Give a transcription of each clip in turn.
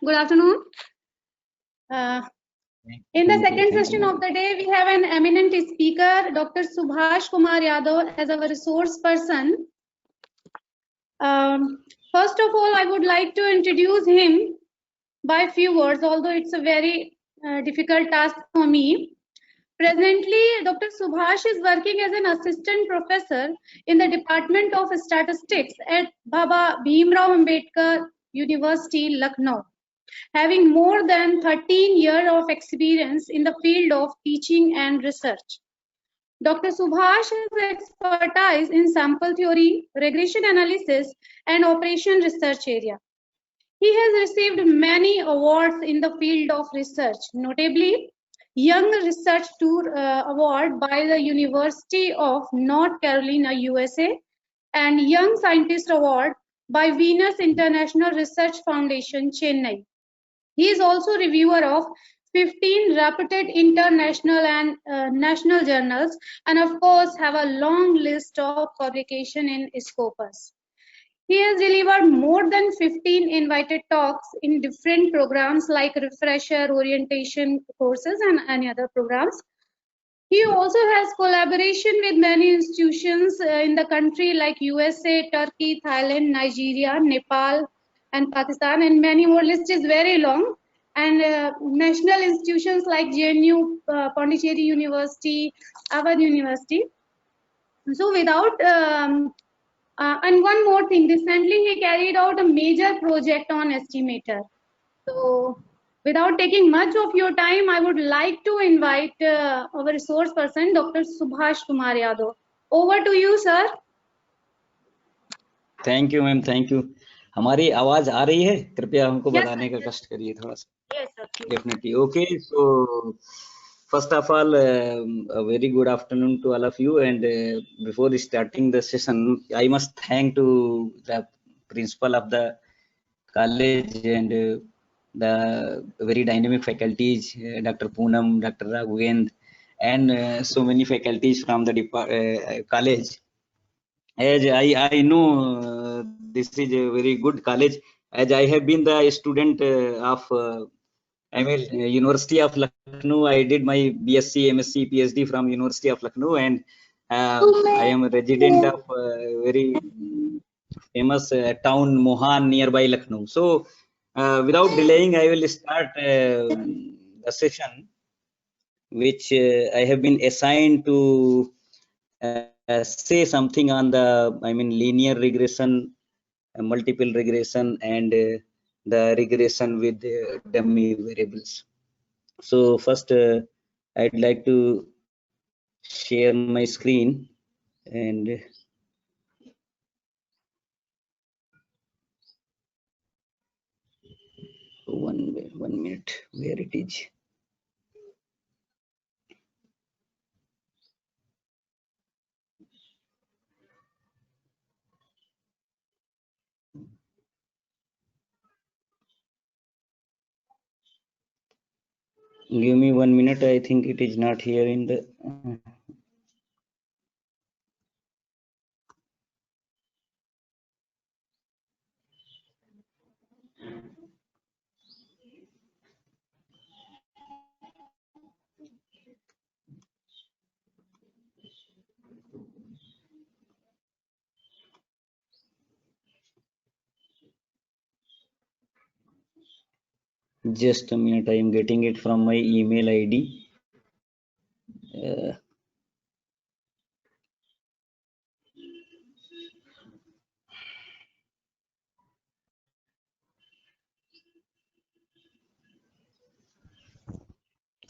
Good afternoon. In the second session of the day, we have an eminent speaker, Dr. Subhash Kumar Yadav, as our resource person. First of all, I would like to introduce him by a few words, although it's a very difficult task for me. Presently, Dr. Subhash is working as an assistant professor in the Department of Statistics at Baba Bhimrao Ambedkar University, Lucknow, having more than 13 years of experience in the field of teaching and research. Dr. Subhash has expertise in sample theory, regression analysis, and operation research area. He has received many awards in the field of research, notably Young Research Tour Award by the University of North Carolina, USA, and Young Scientist Award by Venus International Research Foundation, Chennai. He is also reviewer of 15 reputed international and national journals, and of course have a long list of publication in Scopus. He has delivered more than 15 invited talks in different programs like refresher, orientation courses, and any other programs. He also has collaboration with many institutions in the country like USA, Turkey, Thailand, Nigeria, Nepal, and Pakistan, and many more. List is very long. And national institutions like JNU, Pondicherry University, Awadh University. So without and one more thing, recently he carried out a major project on estimator. So without taking much of your time, I would like to invite our resource person, Dr. Subhash Kumar Yadav. Over to you, sir. Thank you, ma'am. Thank you. हमारी आवाज आ रही है? कृपया हमको बताने का कष्ट करिए थोड़ा सा. Yes, sir. Definitely. Okay. So first of all, a very good afternoon to all of you. And before starting the session, I must thank to the principal of the college and the very dynamic faculties, Dr. Poonam, Dr. Raghavendra, and so many faculties from the college. As I know this is a very good college, as I have been the student of University of Lucknow. I did my BSc, MSc, PhD from University of Lucknow, and I am a resident of very famous town Mohan nearby Lucknow. So without delaying, I will start a session which I have been assigned to say something on the linear regression, multiple regression, and the regression with dummy variables. So first I'd like to share my screen, and one minute, where it is. Give me 1 minute. I think it is not here in the just a minute. I am getting it from my email ID.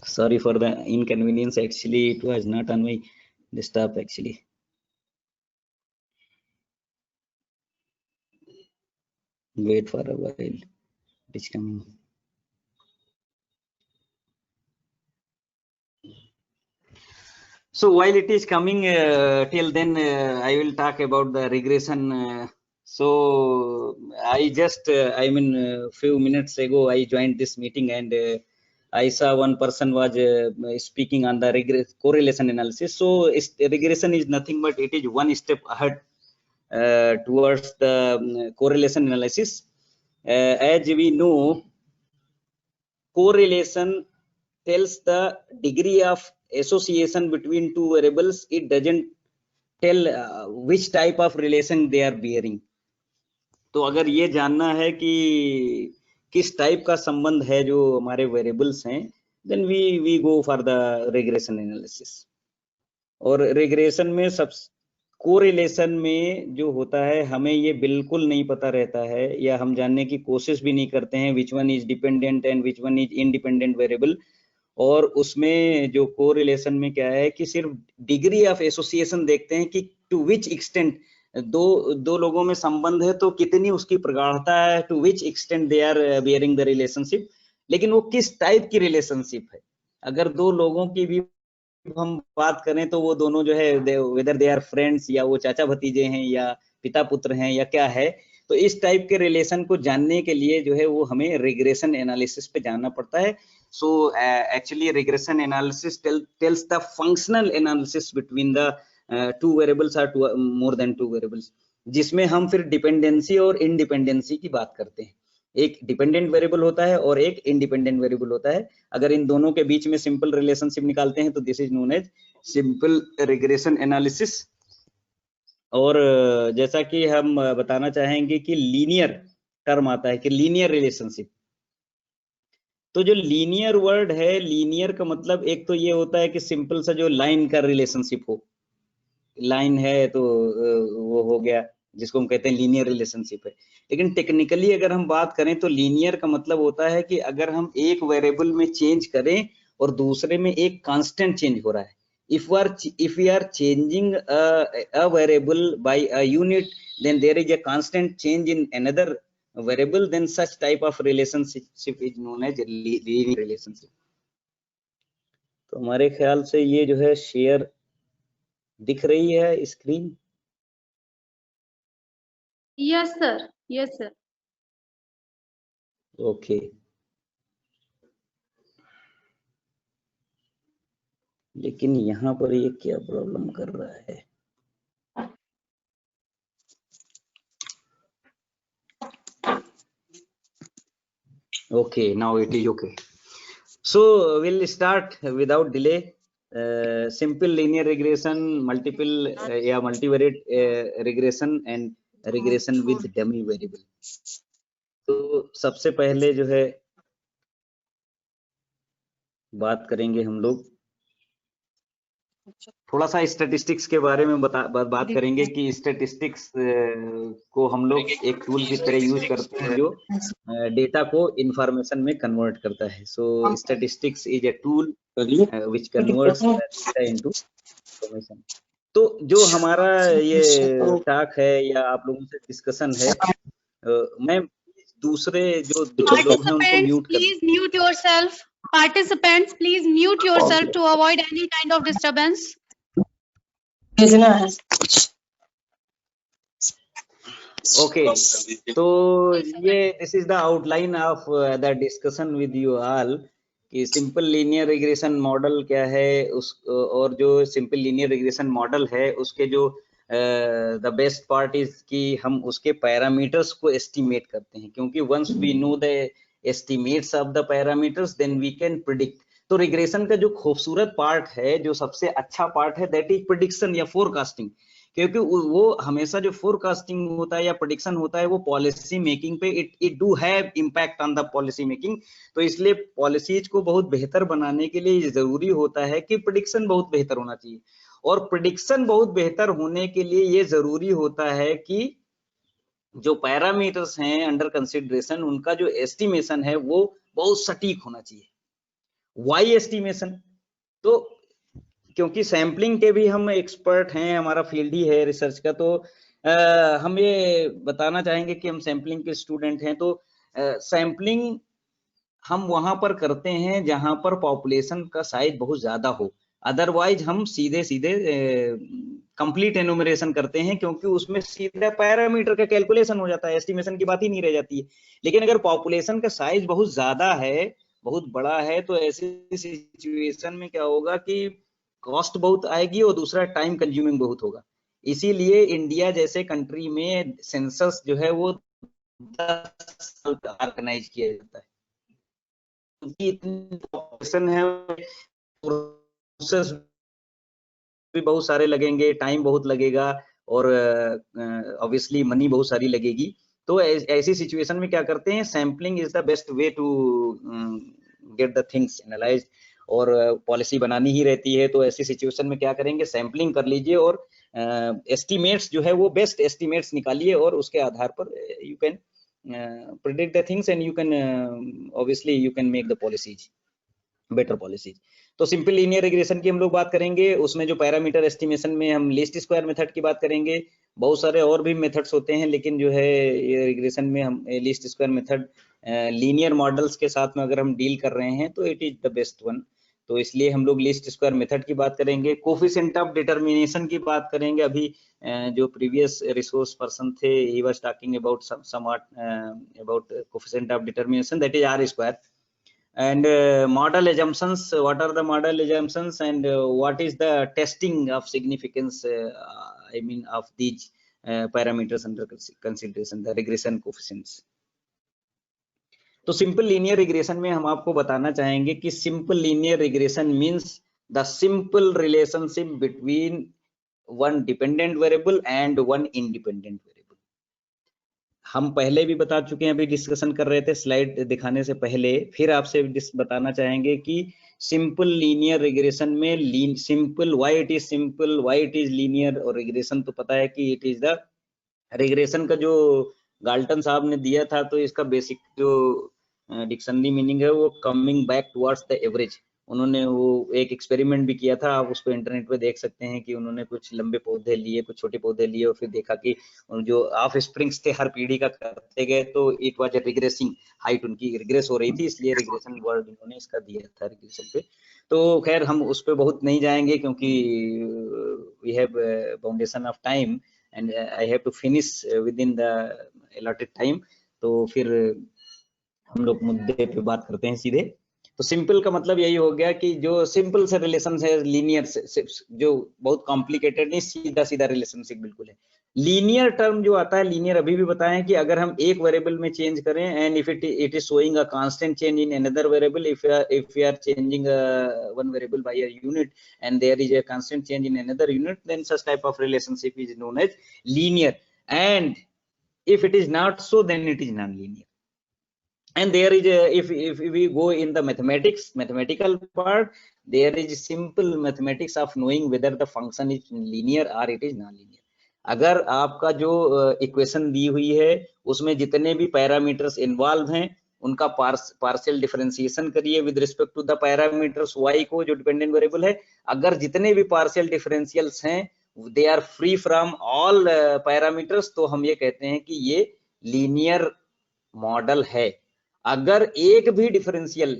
Sorry for the inconvenience. Actually, it was not on my desktop actually. Wait for a while. It is coming. So while it is coming, till then I will talk about the regression. So I just, few minutes ago I joined this meeting, and I saw one person was speaking on the correlation analysis. So regression is nothing but it is one step ahead towards the correlation analysis. As we know, correlation tells the degree of association between two variables. It doesn't tell which type of relation they are bearing. तो अगर ये जानना है कि किस type का संबंध है जो हमारे वेरिएबल्स हैं, then we go for the regression analysis. और रिग्रेशन में सब कोरिलेशन में जो होता है हमें ये बिल्कुल नहीं पता रहता है, या हम जानने की कोशिश भी नहीं करते हैं which one is dependent and which one is independent variable. और उसमें जो कोरिलेशन में क्या है कि सिर्फ डिग्री ऑफ एसोसिएशन देखते हैं कि टू विच एक्सटेंट दो लोगों में संबंध है तो कितनी उसकी प्रगाढ़ता है, to which extent they are bearing the relationship. लेकिन वो किस टाइप की रिलेशनशिप है. अगर दो लोगों की भी हम बात करें तो वो दोनों जो है वेदर दे आर फ्रेंड्स, या वो चाचा भतीजे हैं, या पिता पुत्र हैं, या क्या है. तो इस टाइप के रिलेशन को जानने के लिए जो है वो हमें रिग्रेशन एनालिसिस पे जानना पड़ता है. So actually regression analysis tells the functional analysis between the two variables और मोर देन टू वेरिएबल्स, जिसमें हम फिर डिपेंडेंसी और इंडिपेंडेंसी की बात करते हैं. एक डिपेंडेंट वेरिएबल होता है और एक इंडिपेंडेंट वेरिएबल होता है. अगर इन दोनों के बीच में सिंपल रिलेशनशिप निकालते हैं तो this is known as simple regression analysis. और जैसा कि हम बताना चाहेंगे कि लीनियर टर्म आता है कि लीनियर रिलेशनशिप. तो जो लीनियर वर्ड है, लीनियर का मतलब एक तो ये होता है कि सिंपल सा जो लाइन का रिलेशनशिप हो, लाइन है तो वो हो गया जिसको हम कहते हैं लीनियर रिलेशनशिप है. लेकिन टेक्निकली अगर हम बात करें तो लीनियर का मतलब होता है कि अगर हम एक वेरिएबल में चेंज करें और दूसरे में एक कांस्टेंट चेंज हो रहा है. if we are changing a variable by a unit, then there is a constant change in another variable, then such type of relationship is known as linear relationship. तो हमारे ख्याल से ये जो है शेयर दिख रही है screen. Yes, sir. Yes, sir. Okay. लेकिन यहाँ पर ये क्या प्रॉब्लम कर रहा है. Okay, now it is okay. So we'll start without delay. Simple linear regression, multiple या multivariate regression and regression with dummy variable. तो सबसे पहले जो है बात करेंगे हम लोग थोड़ा सा स्टैटिस्टिक्स के बारे में बात करेंगे कि स्टैटिस्टिक्स को हम लोग एक टूल की तरह यूज करते हैं जो डेटा को इंफॉर्मेशन में कन्वर्ट करता है. So statistics is a tool which converts data into information. तो जो हमारा ये टॉक है या आप लोगों से डिस्कशन है, मैं दूसरे जो लोग हैं उनको म्यूट कर. Please mute yourself. Participants, please mute yourself to avoid any kind of disturbance. Okay, तो ये this is the outline of the discussion with you all कि सिंपल लीनियर रिग्रेशन मॉडल क्या है उस, और जो सिंपल लीनियर रिग्रेशन मॉडल है उसके जो द बेस्ट पार्ट इज कि हम उसके पैरामीटर्स को एस्टिमेट करते हैं, क्योंकि once we know the estimates of the parameters then we can predict. तो रिग्रेशन का जो खूबसूरत पार्ट है, जो सबसे अच्छा पार्ट है, दैट इज प्रिडिक्शन या फोरकास्टिंग. क्योंकि वो हमेशा जो फोरकास्टिंग होता है या प्रेडिक्शन होता है वो पॉलिसी मेकिंग पे it do have impact on the policy making. तो इसलिए पॉलिसीज को बहुत बेहतर बनाने के लिए जरूरी होता है कि प्रेडिक्शन बहुत बेहतर होना चाहिए. और प्रेडिक्शन बहुत बेहतर होने के लिए ये जरूरी होता है कि जो पैरामीटर्स हैं अंडर कंसिडरेशन उनका जो एस्टिमेशन है वो बहुत सटीक होना चाहिए. Why estimation? तो क्योंकि सैम्पलिंग के भी हम एक्सपर्ट हैं, हमारा फील्ड ही है रिसर्च का, तो हम ये बताना चाहेंगे कि हम सैम्पलिंग के स्टूडेंट हैं. तो सैम्पलिंग हम वहां पर करते हैं जहां पर पॉपुलेशन का साइज बहुत ज्यादा हो. अदरवाइज हम सीधे सीधे कंप्लीट एनुमरेशन करते हैं, क्योंकि उसमें सीधा पैरामीटर का कैलकुलेशन हो जाता है, एस्टिमेशन की बात ही नहीं रह जाती है. लेकिन अगर पॉपुलेशन का साइज बहुत ज्यादा है, बहुत बड़ा है, तो ऐसी सिचुएशन में क्या होगा कि कॉस्ट बहुत आएगी और दूसरा टाइम कंज्यूमिंग बहुत होगा. इसीलिए इंडिया जैसे कंट्री में सेंसस जो है वो 10 साल ऑर्गेनाइज किया जाता है. क्योंकि इतनी पॉपुलेशन है, प्रोसेस भी बहुत सारे लगेंगे, टाइम बहुत लगेगा और ऑब्वियसली मनी बहुत सारी लगेगी। तो ऐसी सिचुएशन में क्या करते हैं, sampling is the best way to get the things analysed, और पॉलिसी बनानी ही रहती है। तो ऐसी सिचुएशन में क्या करेंगे, सैम्पलिंग कर लीजिए और एस्टिमेट्स जो है वो बेस्ट एस्टिमेट्स निकालिए, और उसके आधार पर you can predict the things and you can obviously you can make the policies, better policies. तो सिंपल लीनियर रिग्रेशन की हम लोग बात करेंगे, उसमें जो पैरामीटर एस्टिमेशन में हम लीस्ट स्क्वायर मेथड की बात करेंगे। बहुत सारे और भी मेथड्स होते हैं, लेकिन जो है ये रिग्रेशन में हम least square method linear models के साथ में अगर हम डील कर रहे हैं तो it is the best one. तो इसलिए हम लोग लीस्ट स्क्वायर मेथड की बात करेंगे। कोफिशिएंट ऑफ डिटर्मिनेशन की बात करेंगे। अभी जो प्रीवियस रिसोर्स पर्सन थे, he was talking about somewhat about coefficient of determination, that is R square. And model assumptions, what are the model assumptions, and what is the testing of significance, I mean of these parameters under consideration, the regression coefficients। तो simple linear regression में हम आपको बताना चाहेंगे कि simple linear regression means the simple relationship between one dependent variable and one independent variable. हम पहले भी बता चुके हैं, अभी डिस्कशन कर रहे थे स्लाइड दिखाने से पहले, फिर आपसे बताना चाहेंगे कि सिंपल लीनियर रिग्रेशन में simple, why it is simple, why it is linear. और रिग्रेशन तो पता है कि इट इज द रिग्रेशन का जो गाल्टन साहब ने दिया था, तो इसका बेसिक जो डिक्शनरी मीनिंग है वो coming back towards the average. उन्होंने वो एक एक्सपेरिमेंट भी किया था, आप उसको इंटरनेट पे देख सकते हैं कि उन्होंने कुछ लंबे पौधे लिए, कुछ छोटे पौधे लिए, और फिर देखा कि जो ऑफ स्प्रिंग्स थे हर पीढ़ी का करते गए, तो इट वाज रिग्रेसिंग, हाइट उनकी रिग्रेस हो रही थी, इसलिए रिग्रेशन वर्ड उन्होंने इसका दिया था रिग्रेशन पे। तो खैर हम उस पर बहुत नहीं जाएंगे, क्योंकि we have foundation of time and I have to finish within the allotted time. तो फिर हम लोग मुद्दे पे बात करते हैं सीधे। तो सिंपल का मतलब यही हो गया कि जो सिंपल से रिलेशन है, लीनियर से जो बहुत कॉम्प्लिकेटेड नहीं, सीधा सीधा रिलेशनशिप बिल्कुल है। लीनियर टर्म जो आता है, लीनियर अभी भी बताएं कि अगर हम एक वेरिएबल में चेंज करें and if it is showing a constant change in another variable, if we are changing one variable by a unit and there is a constant change in another unit, then such type of relationship is known as linear. And if it is not so, then it is non-linear. And there is if we go in the mathematical part, there is simple mathematics of knowing whether the function is linear or it is non-linear। अगर आपका जो equation दी हुई है उसमें जितने भी parameters involve हैं उनका पार्शियल डिफरेंशिएशन करिए with respect to the parameters y को, जो डिपेंडेंट वेरिएबल है। अगर जितने भी पार्शियल डिफरेंशियल्स हैं they are free from all parameters, तो हम ये कहते हैं कि ये लीनियर मॉडल है। अगर एक भी डिफरेंशियल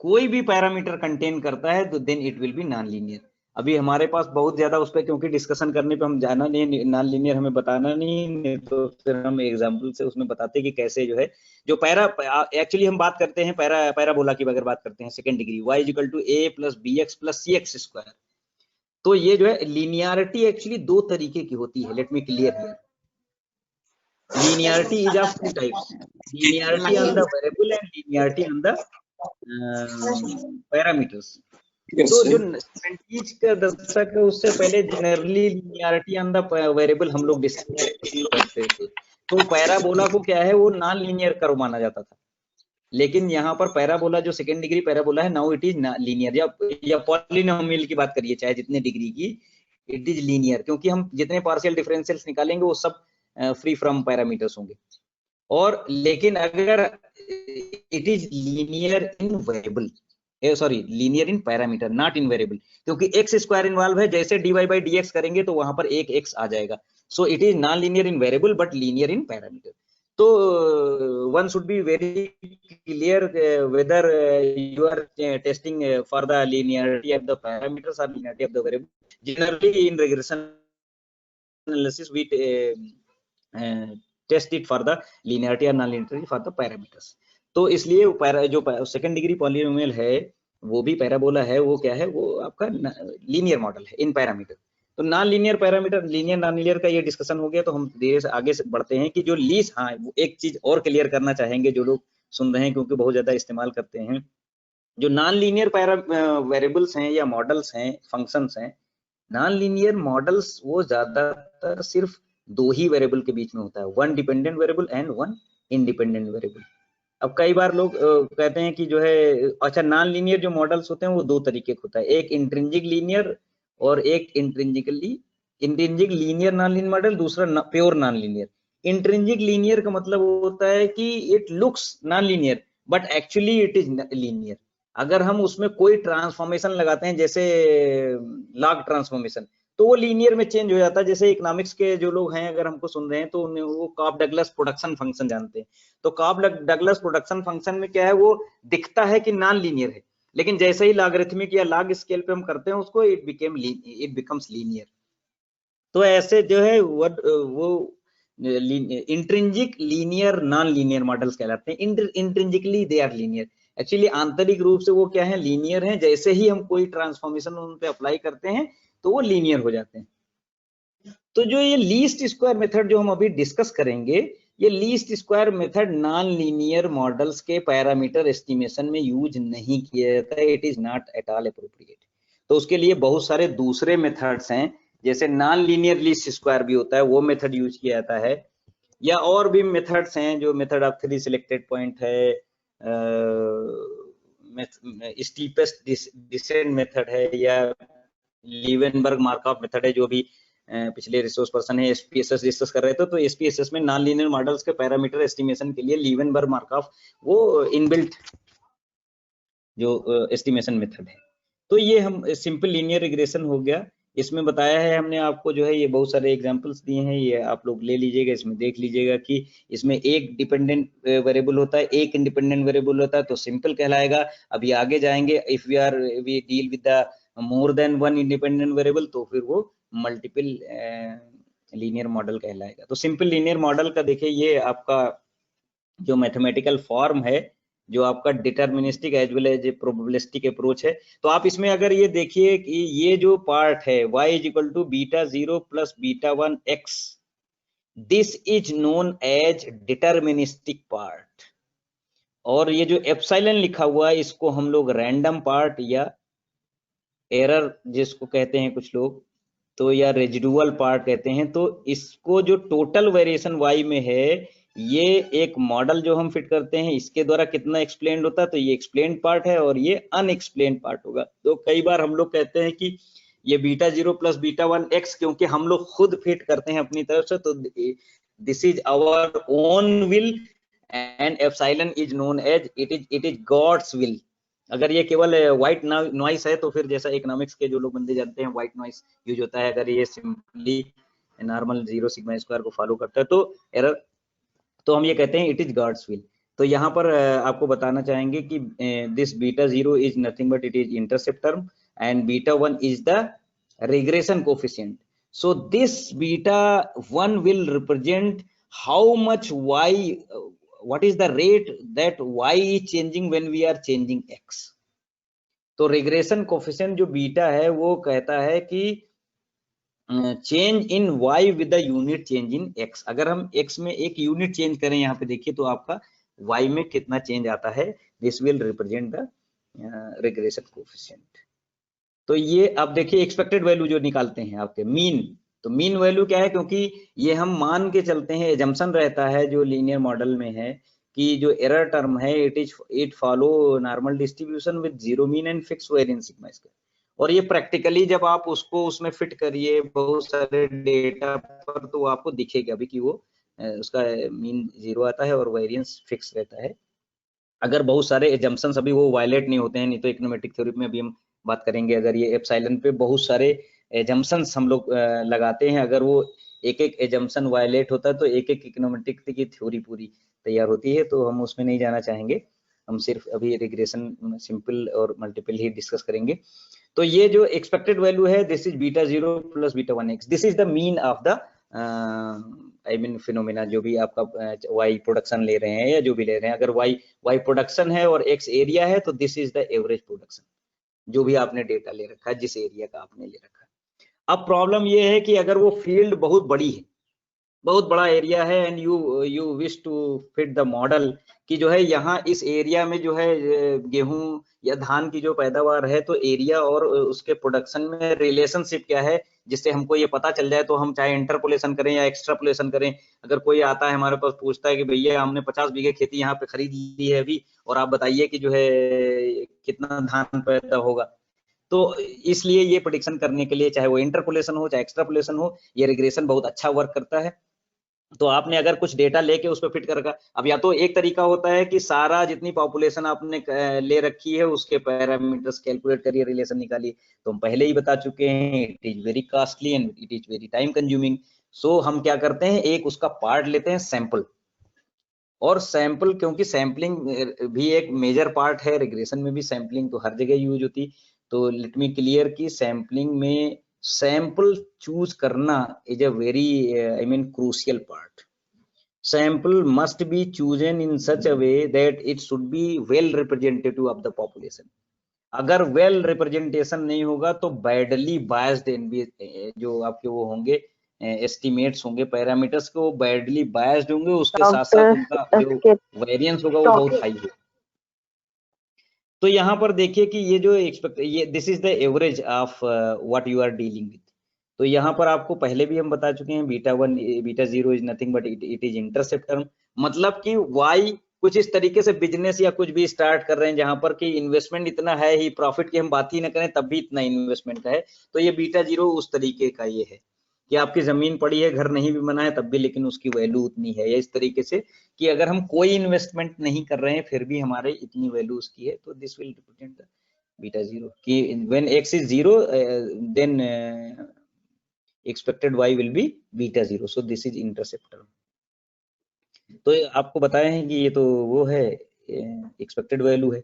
कोई भी पैरामीटर कंटेन करता है तो then it will be non linear. अभी हमारे पास बहुत ज्यादा उस पर क्योंकि डिस्कशन करने पे हम जाना नहीं, नॉन लीनियर हमें बताना नहीं, तो फिर हम एग्जांपल से उसमें बताते कि कैसे जो है जो एक्चुअली हम बात करते हैं पैराबोला की अगर बात करते हैं second degree, y equal to a plus bx plus cx square. तो ये जो है लीनियरिटी एक्चुअली दो तरीके की होती है, let me clear here. Linearity is of two types: linearity on the variable and linearity on the parameters। तो जो 70s का दशक है उससे पहले generally linearity on the variable हम लोग डिस्कस करते थे। तो पैराबोला को क्या है, वो नॉन लीनियर कर्व माना जाता था, लेकिन यहाँ पर पैराबोला जो सेकेंड डिग्री पैराबोला है, नाउ इट इज लीनियर। या पॉलिनोमियल की बात करिए चाहे जितने डिग्री की, इट इज लीनियर, क्योंकि हम जितने पार्शियल डिफरेंशियल्स निकालेंगे वो सब फ्री फ्रॉम पैरामीटर्स होंगे। और लेकिन अगर it is linear in variable, sorry linear in parameter, not in variable, क्योंकि एक्स स्क्वायर इन्वॉल्व है, जैसे dy बाई dx करेंगे तो वहां पर एक x आ जाएगा। So it is non linear in variable but linear in parameter. तो one should be very clear whether you are testing for the linearity of the parameters or linearity of the variable. Generally in regression analysis we test it for the linearity or non-linearity for the parameters। तो इसलिए जो second degree polynomial है वो भी parabola है, वो क्या है, वो आपका लीनियर मॉडल है इन पैरामीटर। तो non linear parameter, linear non linear का ये डिस्कशन हो गया। तो हम धीरे से आगे से बढ़ते हैं कि जो लीस्ट, हाँ एक चीज और क्लियर करना चाहेंगे जो लोग सुन रहे हैं क्योंकि बहुत ज्यादा इस्तेमाल करते हैं। जो नॉन लीनियर वेरिएबल्स हैं या मॉडल्स हैं, फंक्शंस हैं, नॉन लीनियर मॉडल्स वो ज्यादातर सिर्फ दो ही वेरिएबल के बीच में होता है, one dependent variable and one independent variable. अब कई बार लोग कहते हैं कि जो है, अच्छा नॉन लीनियर जो मॉडल्स होते हैं वो दो तरीके के होता है, एक इंट्रिंसिक लीनियर और एक intrinsic linear non linear model, दूसरा pure non linear. Intrinsic linear का मतलब होता है कि it looks non linear but actually it is linear. अगर हम उसमें कोई ट्रांसफॉर्मेशन लगाते हैं, जैसे लॉग ट्रांसफॉर्मेशन, तो वो लीनियर में चेंज हो जाता है। जैसे इकोनॉमिक्स के जो लोग हैं अगर हमको सुन रहे हैं तो उन्हें वो कॉफ डगलस प्रोडक्शन फंक्शन जानते हैं। तो कॉफ डगलस प्रोडक्शन फंक्शन में क्या है, वो दिखता है कि नॉन लीनियर है, लेकिन जैसे ही लॉगरिथमिक या लॉग स्केल पे हम करते हैं उसको, इट बिकम्स लीनियर। तो ऐसे जो है वो intrinsic linear non linear models कहलाते हैं। Intrinsically they are linear, actually आंतरिक रूप से वो क्या है, लीनियर है। जैसे ही हम कोई ट्रांसफॉर्मेशन उन पे अप्लाई करते हैं तो वो लीनियर हो जाते हैं। तो जो ये लीस्ट स्क्वायर मेथड जो हम अभी डिस्कस करेंगे, ये least square method non linear models के पैरामीटर एस्टिमेशन में यूज नहीं किया जाता है, it is not at all appropriate. तो उसके लिए बहुत सारे दूसरे मेथड्स हैं, जैसे नॉन लीनियर लीस्ट स्क्वायर भी होता है, वो मेथड यूज किया जाता है, या और भी मेथड्स हैं, जो मेथड ऑफ 3 सिलेक्टेड पॉइंट है, स्टीपेस्ट डिसेंट मेथड है, या लीवेनबर्ग मार्कऑफ मेथड है, जो भी पिछले रिसोर्स पर्सन है एसपीएसएस डिस्कस कर रहे थे। तो एसपीएसएस में नॉन लीनियर मॉडल्स के पैरामीटर एस्टिमेशन के लिए लीवेनबर्ग मार्कऑफ वो इनबिल्ट जो एस्टिमेशन मेथड है। तो ये हम सिंपल लीनियर रिग्रेशन हो गया, इसमें बताया है हमने आपको, जो है ये बहुत सारे एग्जांपल्स दिए हैं, ये आप लोग ले लीजिएगा, इसमें देख लीजिएगा कि इसमें एक डिपेंडेंट वेरिएबल होता है, एक इंडिपेंडेंट वेरिएबल होता है, तो सिंपल कहलाएगा। अभी आगे जाएंगे, if we deal with the more than one independent variable, तो फिर वो मल्टीपल लीनियर मॉडल कहलाएगा। तो सिंपल लीनियर मॉडल का देखिए, ये आपका जो मैथमेटिकल फॉर्म है, जो आपका deterministic as well as probabilistic approach है। तो आप इसमें अगर ये देखिए कि ये जो पार्ट है y equal to beta 0 plus beta 1 x, this is known as deterministic part. और ये जो एप्सिलॉन लिखा हुआ है, इसको हम लोग रैंडम पार्ट या एरर जिसको कहते हैं कुछ लोग, तो या रेजिडुअल पार्ट कहते हैं। तो इसको जो टोटल वेरिएशन y में है, ये एक मॉडल जो हम फिट करते हैं, इसके द्वारा कितना एक्सप्लेन्ड होता है, तो ये एक्सप्लेन्ड पार्ट है और ये अनएक्सप्लेन्ड पार्ट होगा। तो कई बार हम लोग कहते हैं कि ये बीटा 0 प्लस बीटा 1 x, क्योंकि हम लोग खुद फिट करते हैं अपनी तरफ से, तो this is our own will and epsilon is known as it is God's will. अगर ये केवल व्हाइट नॉइस है, तो फिर जैसा इकोनॉमिक्स के जो लोग बंदे जानते हैं, व्हाइट नॉइस यूज होता है। अगर ये सिंपली नॉर्मल 0 सिग्मा स्क्वायर को फॉलो करता है तो एरर, तो हम ये कहते हैं इट इज गॉड्स विल। तो यहाँ पर आपको बताना चाहेंगे कि this beta 0 is nothing but it is intercept term, and beta 1 is the regression coefficient. So this beta 1 will represent how much y, what is the rate that y is changing when we are changing x। तो regression coefficient जो beta है वो कहता है कि change in y with the unit change in x। अगर हम x में एक यूनिट चेंज करें, यहाँ पे देखिए, तो आपका y में कितना चेंज आता है, this will represent the regression coefficient. तो ये आप देखिए एक्सपेक्टेड वैल्यू जो निकालते हैं आपके मीन, तो मीन वैल्यू क्या है, क्योंकि ये हम मान के चलते हैं, एजम्पशन रहता है जो लीनियर मॉडल में है कि जो एरर टर्म है it follow normal distribution with zero mean and fix variance sigma square. और ये प्रैक्टिकली जब आप उसको उसमें फिट करिए बहुत सारे डेटा पर, तो आपको दिखेगा भी कि वो उसका मीन 0 आता है और वेरिएंस फिक्स रहता है। अगर बहुत सारे एजम्पशंस अभी वो वायलेट नहीं होते हैं, नहीं तो इकोनोमेट्रिक थ्योरी में अभी हम बात करेंगे, अगर ये एप्सिलॉन पे बहुत सारे एजम्पशंस हम लोग लगाते हैं, अगर वो एक एक एजम्पशन वायलेट होता है तो एक एक इकोनोमेट्रिक की थ्योरी पूरी तैयार होती है। तो हम उसमें नहीं जाना चाहेंगे, हम सिर्फ अभी रिग्रेशन सिंपल और मल्टीपल ही डिस्कस करेंगे। तो ये जो एक्सपेक्टेड वैल्यू है, this is beta 0 plus beta 1 x, this is the mean of the I mean phenomena, जो भी आपका y प्रोडक्शन ले रहे हैं या जो भी ले रहे हैं। अगर y प्रोडक्शन है और x एरिया है, तो this is the average production, जो भी आपने डेटा ले रखा है, जिस एरिया का आपने ले रखा है। अब प्रॉब्लम ये है कि अगर वो फील्ड बहुत बड़ी है, बहुत बड़ा एरिया है and you wish to fit the model कि जो है यहाँ इस एरिया में जो है गेहूं या धान की जो पैदावार है, तो एरिया और उसके प्रोडक्शन में रिलेशनशिप क्या है, जिससे हमको ये पता चल जाए, तो हम चाहे इंटरपोलेशन करें या एक्स्ट्रापोलेशन करें। अगर कोई आता है हमारे पास पूछता है कि भैया हमने 50 बीघे खेती यहाँ पे खरीद ली है अभी, और आप बताइए कि जो है कितना धान पैदा होगा, तो इसलिए ये प्रेडिक्शन करने के लिए चाहे वो इंटरपोलेशन हो चाहे एक्स्ट्रापोलेशन हो, ये रिग्रेशन बहुत अच्छा वर्क करता है। तो आपने अगर कुछ डेटा लेके उस पर फिट कर रखा, अब या तो एक तरीका होता है कि सारा जितनी पॉपुलेशन आपने ले रखी है उसके पैरामीटर्स कैलकुलेट करिए, रिलेशन निकालिए, तो हम पहले ही बता चुके हैं it is very costly and it is very time consuming. So हम क्या करते हैं, एक उसका पार्ट लेते हैं सैंपल, और सैंपल क्योंकि सैम्पलिंग भी एक मेजर पार्ट है, रिग्रेशन में भी सैंपलिंग तो हर जगह यूज होती, तो लेट मी क्लियर कि सैंपलिंग में सैंपल चूज करना is a very I mean crucial part. Sample must be chosen in such a way that it should be well representative of the population. अगर well representation नहीं होगा तो badly biased जो आपके वो होंगे एस्टिमेट्स होंगे, पैरामीटर्स के वो बैडली बायस्ड होंगे, उसके साथ साथ उनका जो वेरिएंस होगा वो बहुत हाई होगा। तो यहाँ पर देखिए कि ये जो ये this is the average of what you are dealing with. तो यहाँ पर आपको पहले भी हम बता चुके हैं beta 1 beta 0 is nothing but it is intercept term, मतलब कि वाई कुछ इस तरीके से बिजनेस या कुछ भी स्टार्ट कर रहे हैं जहां पर कि इन्वेस्टमेंट इतना है ही, प्रॉफिट की हम बात ही ना करें तब भी इतना इन्वेस्टमेंट का है, तो ये बीटा 0 उस तरीके का ये है कि आपकी जमीन पड़ी है, घर नहीं भी बना है तब भी लेकिन उसकी वैल्यू उतनी है, या इस तरीके से कि अगर हम कोई इन्वेस्टमेंट नहीं कर रहे हैं फिर भी हमारे इतनी वैल्यू उसकी है, तो this will represent the beta 0 कि when x is 0 then expected y will be beta 0, so this is intercept term। तो आपको बताए हैं कि ये तो वो है एक्सपेक्टेड वैल्यू है।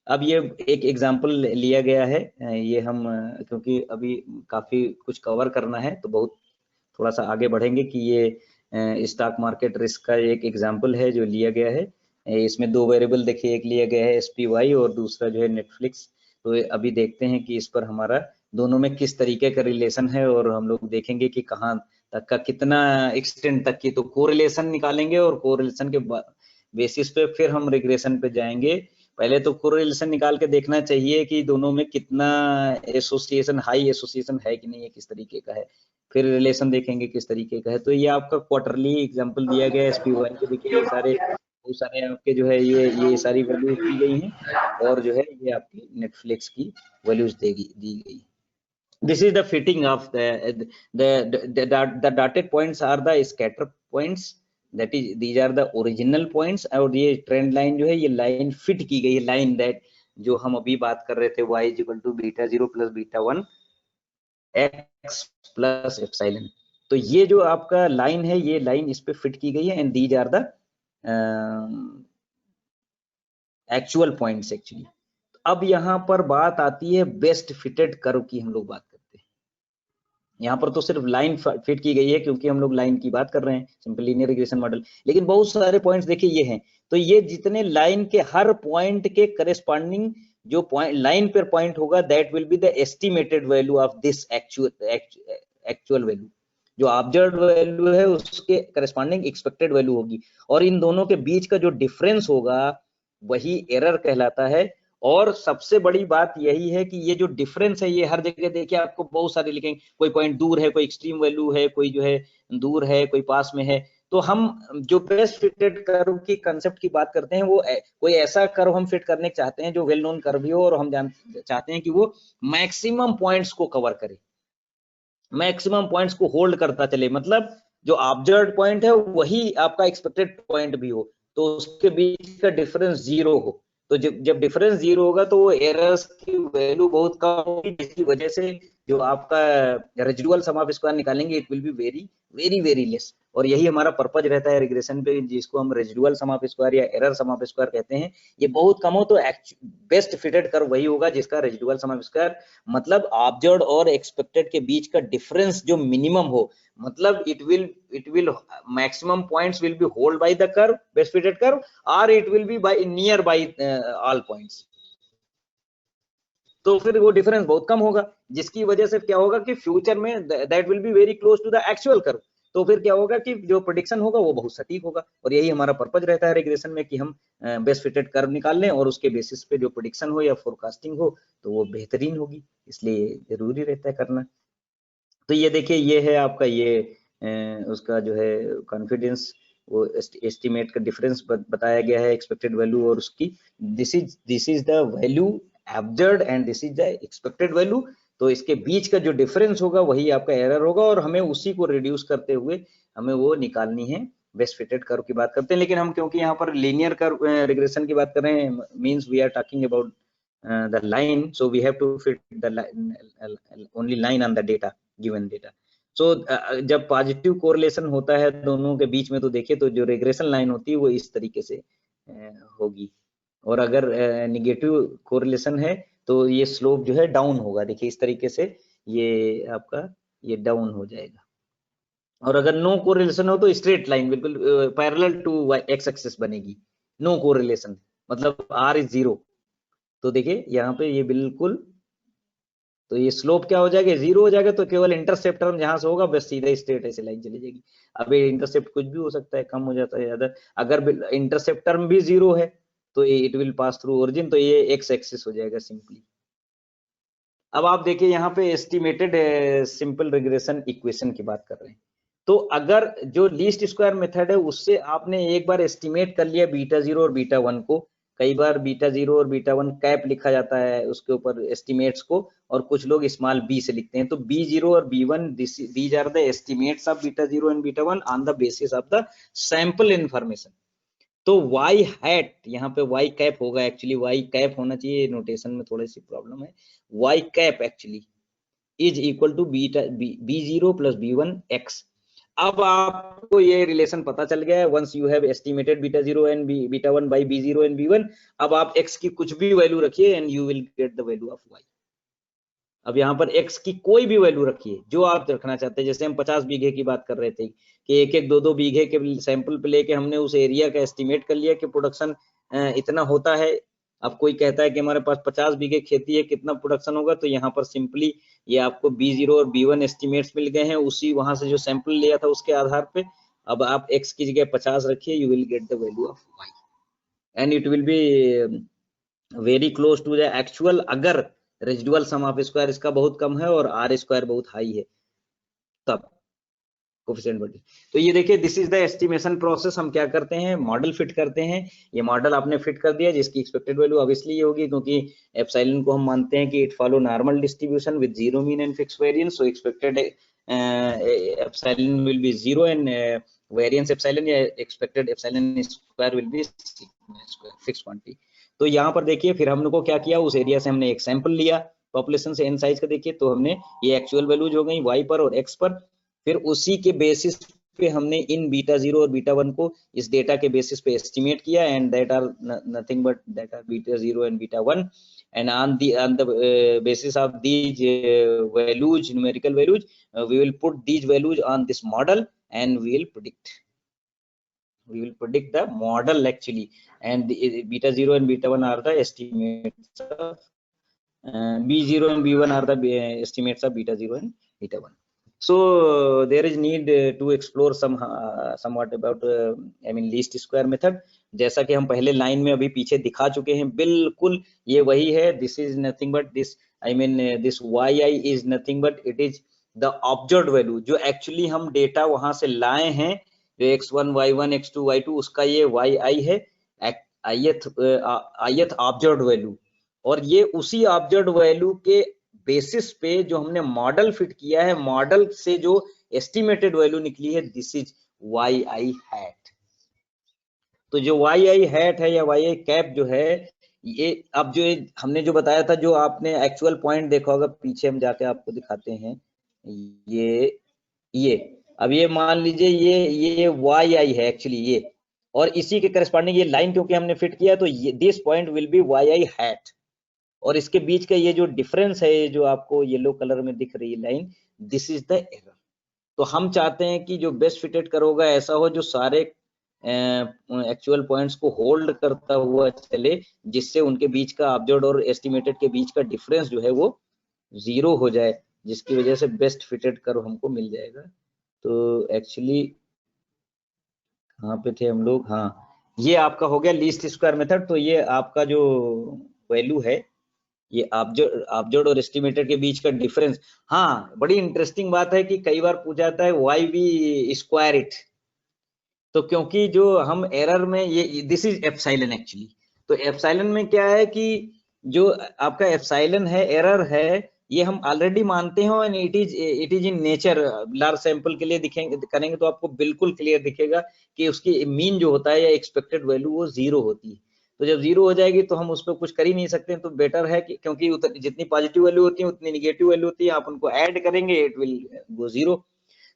अब ये एक एग्जांपल लिया गया है, ये हम क्योंकि अभी काफी कुछ कवर करना है तो बहुत थोड़ा सा आगे बढ़ेंगे कि ये स्टॉक मार्केट रिस्क का एक एग्जांपल है जो लिया गया है। इसमें दो वेरिएबल देखिए, एक लिया गया है SPY और दूसरा जो है नेटफ्लिक्स। तो अभी देखते हैं कि इस पर हमारा दोनों में किस तरीके का रिलेशन है, और हम लोग देखेंगे कि कहाँ तक का कितना एक्सटेंट तक की, तो कोरिलेशन निकालेंगे और कोरिलेशन के बेसिस पे फिर हम रिग्रेशन पे जाएंगे। पहले तो कोरिलेशन निकाल के देखना चाहिए कि दोनों में कितना एसोसिएशन, हाई एसोसिएशन है कि नहीं है, किस तरीके का है, फिर रिलेशन देखेंगे किस तरीके का है। तो ये आपका क्वार्टरली एग्जांपल दिया गया है SPY के, देखिए ये सारे बहुत सारे आपके जो है ये सारी वैल्यूज दी गई हैं, और जो है ये आपकी नेटफ्लिक्स की वैल्यूज दी गई। This is the fitting of the dotted points are the scatter points, that is these are the original points, और ये ट्रेंड लाइन जो है ये लाइन फिट की गई है, लाइन दैट जो हम अभी बात कर रहे थे y = beta 0 + beta 1 x + epsilon. तो ये जो आपका लाइन है ये लाइन इस पे फिट की गई है, and these are the actual points actually. अब यहाँ पर बात आती है बेस्ट फिटेड कर्व की, हम लोग बात करते हैं। यहाँ पर तो सिर्फ लाइन फिट की गई है क्योंकि हम लोग लाइन की बात कर रहे हैं, सिंपल लीनियर रिग्रेशन मॉडल, लेकिन बहुत सारे पॉइंट्स देखिए ये हैं। तो ये जितने लाइन के हर पॉइंट के करेस्पॉन्डिंग जो पॉइंट लाइन पर पॉइंट होगा that will be the estimated value of this actual value. जो ऑब्जर्व्ड वैल्यू है उसके करेस्पॉन्डिंग एक्सपेक्टेड वैल्यू होगी, और इन दोनों के बीच का जो डिफरेंस होगा वही एरर कहलाता है। और सबसे बड़ी बात यही है कि ये जो डिफरेंस है ये हर जगह देखिए आपको बहुत सारे लिखेंगे, कोई पॉइंट दूर है, कोई एक्सट्रीम वैल्यू है, कोई जो है दूर है, कोई पास में है। तो हम जो बेस्ट फिटेड कर्व की कंसेप्ट की बात करते हैं वो कोई ऐसा कर्व हम फिट करने चाहते हैं जो वेल नोन कर्व भी हो, और हम चाहते हैं कि वो मैक्सिमम पॉइंट्स को कवर करे, मैक्सिमम पॉइंट्स को होल्ड करता चले, मतलब जो ऑब्जर्व्ड पॉइंट है वही आपका एक्सपेक्टेड पॉइंट भी हो, तो उसके बीच का डिफरेंस 0 हो। तो जब डिफरेंस 0 होगा तो वो एरर्स की वैल्यू बहुत कम होगी, जिसकी वजह से जो आपका रेजिडुअल सम ऑफ स्क्वायर निकालेंगे it will be very very very less. और यही हमारा पर्पज रहता है रिग्रेशन पे, जिसको हम रेजिडुअल सम ऑफ स्क्वायर या एरर सम ऑफ स्क्वायर कहते हैं। ये बहुत कम हो तो बेस्ट फिटेड कर्व वही होगा जिसका रेजिडुअल सम ऑफ स्क्वायर मतलब ऑब्जर्व्ड और एक्सपेक्टेड के बीच का डिफरेंस जो मिनिमम हो, मतलब it will maximum points will be hold by the curve, best fitted curve, और it will be by near by all points. तो फिर वो डिफरेंस बहुत कम होगा, जिसकी वजह से क्या होगा कि फ्यूचर में that will be very close to the actual curve. तो फिर क्या होगा कि जो प्रेडिक्शन होगा वो बहुत सटीक होगा, और यही हमारा पर्पज रहता है रिग्रेशन में कि हम बेस्ट फिटेड कर्व निकाल लें और उसके बेसिस पे जो प्रेडिक्शन हो या फोरकास्टिंग हो तो वो बेहतरीन होगी, इसलिए जरूरी रहता है करना। तो ये देखिए, ये है आपका ये उसका जो है कॉन्फिडेंस, वो एस्टिमेट का डिफरेंस बताया गया है, एक्सपेक्टेड वैल्यू और उसकी, this is the value observed and this is the expected value. तो इसके बीच का जो डिफरेंस होगा वही आपका एरर होगा, और हमें उसी को रिड्यूस करते हुए हमें वो निकालनी है। बेस्ट फिटेड कर्व की बात करते हैं, लेकिन हम क्योंकि यहाँ पर लीनियर कर्व रिग्रेशन की बात कर रहे हैं, means we are talking about the line, so we have to fit the only line on the data, given data. So जब पॉजिटिव कोरिलेशन होता है दोनों के बीच में, तो देखिए तो जो रिग्रेशन लाइन होती है वो इस तरीके से होगी, और अगर निगेटिव कोरिलेशन है तो ये स्लोप जो है डाउन होगा, देखिए इस तरीके से ये आपका ये डाउन हो जाएगा। और अगर नो कोरिलेशन हो तो स्ट्रेट लाइन बिल्कुल पैरेलल टू एक्स एक्सिस बनेगी। नो कोरिलेशन मतलब r इज 0, तो देखिए यहाँ पे ये बिल्कुल, तो ये स्लोप क्या हो जाएगा, 0 हो जाएगा, तो केवल इंटरसेप्ट टर्म जहां से होगा बस सीधा स्ट्रेट ऐसे लाइन चली जाएगी। अब ये इंटरसेप्ट कुछ भी हो सकता है, कम हो जाता है ज्यादा, अगर इंटरसेप्ट टर्म भी 0 है तो it will pass through origin, तो ये एक्स एक्सिस हो जाएगा सिंपली। अब आप देखिए यहाँ पे एस्टिमेटेड सिंपल रिग्रेशन इक्वेशन की बात कर रहे हैं, तो अगर जो लीस्ट स्क्वायर मेथड है उससे आपने एक बार एस्टिमेट कर लिया बीटा 0 और बीटा 1 को, कई बार बीटा 0 और बीटा 1 कैप लिखा जाता है उसके ऊपर एस्टिमेट्स को, और कुछ लोग स्मॉल b से लिखते हैं, तो b0 और b1 these are the estimates of beta 0 and beta 1 on the basis of the sample information. तो y हैट, यहाँ पे y कैप होगा, एक्चुअली y कैप होना चाहिए, नोटेशन में थोड़ी सी प्रॉब्लम है, y cap actually is equal to beta b0 plus b1 x। अब आपको ये रिलेशन पता चल गया है, once you have estimated beta 0 and beta 1 by b0 and b1, अब आप x की कुछ भी वैल्यू रखिए and you will get the value of y। अब यहाँ पर x की कोई भी वैल्यू रखिए जो आप रखना चाहते हैं, जैसे हम 50 बीघे की बात कर रहे थे कि एक एक दो बीघे के सैंपल पे लेके हमने उस एरिया का एस्टिमेट कर लिया कि प्रोडक्शन इतना होता है। अब कोई कहता है कि हमारे पास 50 बीघे खेती है, कितना प्रोडक्शन होगा, तो यहाँ पर सिंपली ये आपको b0 और b1 एस्टिमेट्स मिल गए हैं, उसी वहां से जो सैंपल लिया था उसके आधार पे। अब आप x की जगह 50 रखिए, you will get the value of y and it will be very close to the actual, अगर रेजिडुअल सम ऑफ स्क्वायर इसका बहुत कम है और r स्क्वायर बहुत हाई है तब कोफिशिएंट बढ़। तो ये देखिए, this is the estimation process. हम क्या करते हैं, मॉडल फिट करते हैं। ये मॉडल आपने फिट कर दिया जिसकी एक्सपेक्टेड वैल्यू ऑब्वियसली ये होगी, क्योंकि एप्सिलॉन को हम मानते हैं कि it follow normal distribution with zero mean and fix variance, so expected epsilon will be 0 and variance epsilon या expected epsilon square will be fix quantity. तो यहाँ पर देखिए, फिर हम लोग को क्या किया, उस एरिया से हमने एक सैंपल लिया पॉपुलेशन से, एन साइज का देखिए, तो हमने ये एक्चुअल वैल्यूज हो गई y पर और x पर, फिर उसी के बेसिस पे हमने इन बीटा 0 और बीटा 1 को इस डेटा के बेसिस पे एस्टिमेट किया, and that are nothing but that are beta 0 and beta 1, and on the basis of these values, numerical values, we will put these values on this model and we will predict the model actually, and the beta 0 and beta 1 are the estimates of b0 and b1 are the estimates of beta 0 and beta 1. So there is need to explore somewhat about I mean least square method, जैसा कि हम पहले line में अभी पीछे दिखा चुके हैं, बिल्कुल ये वही है। This is nothing but this, I mean this yi is nothing but it is the observed value, जो एक्चुअली हम डेटा वहां से लाए हैं, जो x1 y1 x2 y2 उसका ये yi है, ith ऑब्जर्व्ड वैल्यू, और ये उसी ऑब्जर्व्ड वैल्यू के बेसिस पे जो हमने मॉडल फिट किया है, मॉडल से जो एस्टिमेटेड वैल्यू निकली है, दिस इज yi हैट। तो जो yi हैट है या yi कैप जो है, ये अब जो हमने जो बताया था, जो आपने एक्चुअल पॉइंट देखा होगा, पीछे हम जाके आपको दिखाते हैं, ये अब ये मान लीजिए ये yi है एक्चुअली ये, और इसी के करस्पॉन्डिंग ये लाइन क्योंकि हमने फिट किया, तो ये this point will be yi hat, और इसके बीच का ये जो डिफरेंस है, जो आपको येलो कलर में दिख रही है line, this is the error. तो हम चाहते हैं कि जो बेस्ट फिटेड कर्व होगा ऐसा हो जो सारे एक्चुअल पॉइंट्स को होल्ड करता हुआ चले, जिससे उनके बीच का ऑब्जर्व्ड और एस्टिमेटेड के बीच का डिफरेंस जो है वो 0 हो जाए, जिसकी वजह से बेस्ट फिटेड कर्व हमको मिल जाएगा। तो एक्चुअली कहाँ पे थे हम लोग, हाँ ये आपका हो गया लीस्ट स्क्वायर मेथड। तो ये आपका जो वैल्यू है, ये ऑब्जर्व्ड और एस्टिमेटेड के बीच का डिफरेंस। हाँ बड़ी इंटरेस्टिंग बात है कि कई बार पूछा जाता है व्हाई वी स्क्वायर इट। तो क्योंकि जो हम एरर में ये दिस इज एप्सिलॉन एक्चुअली। तो एप्सिलॉन में क्या है कि जो आपका एप्सिलॉन है, एरर है, ये हम ऑलरेडी मानते हैं और it is in nature. Large sample के लिए दिखेंगे करेंगे तो आपको बिल्कुल क्लियर दिखेगा कि उसकी मीन जो होता है या एक्सपेक्टेड वैल्यू वो 0 होती है। तो जब 0 हो जाएगी तो हम उस पर कुछ कर ही नहीं सकते। तो बेटर है कि क्योंकि जितनी पॉजिटिव वैल्यू होती है उतनी निगेटिव वैल्यू होती है, आप उनको ऐड करेंगे इट विल गो 0।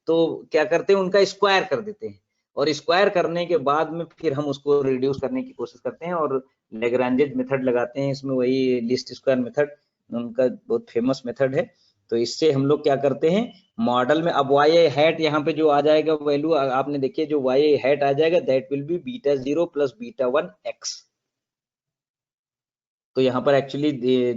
तो क्या करते हैं, उनका स्क्वायर कर देते हैं, और स्क्वायर करने के बाद में फिर हम उसको रिड्यूस करने की कोशिश करते हैं और लेग्रांजेज मेथड लगाते हैं इसमें, वही लीस्ट स्क्वायर मेथड उनका बहुत फेमस मेथड है। तो इससे हम लोग क्या करते हैं मॉडल में, अब वाई हैट यहाँ पे जो आ जाएगा वैल्यू आपने देखिए, जो वाई हैट आ जाएगा that will be beta 0 plus beta 1 x. तो यहाँ पर एक्चुअली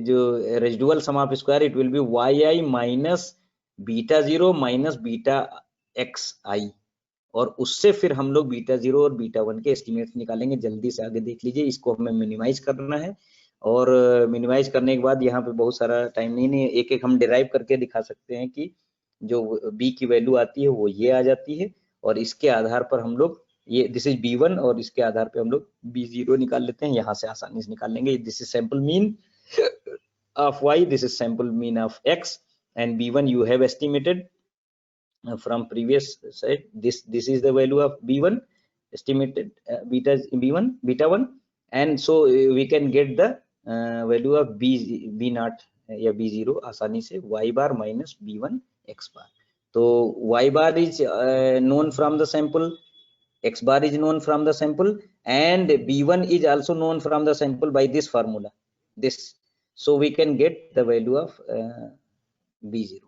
जो residual sum of square it will be y i minus beta 0 minus beta x i, और उससे फिर हम लोग बीटा 0 और बीटा 1 के एस्टिमेट्स निकालेंगे। जल्दी से आगे देख लीजिए, इसको हमें मिनिमाइज करना है, और मिनिमाइज करने के बाद यहाँ पे बहुत सारा टाइम नहीं एक एक हम डिराइव करके दिखा सकते हैं कि जो b की वैल्यू आती है वो ये आ जाती है, और इसके आधार पर हम लोग ये दिस इज b1 और इसके आधार पे हम लोग b0 निकाल लेते हैं, यहाँ से आसानी से निकाल लेंगे। This is sample mean of y, this is sample mean of x, and b1 you have estimated from previous side. This is the value of b1 estimated, beta b1 beta 1, and so we can get the value of b naught या b0 आसानी से, y bar minus b1 x bar। तो y bar is known from the sample, x bar is known from the sample, and b1 is also known from the sample by this formula, this, so we can get the value of b0।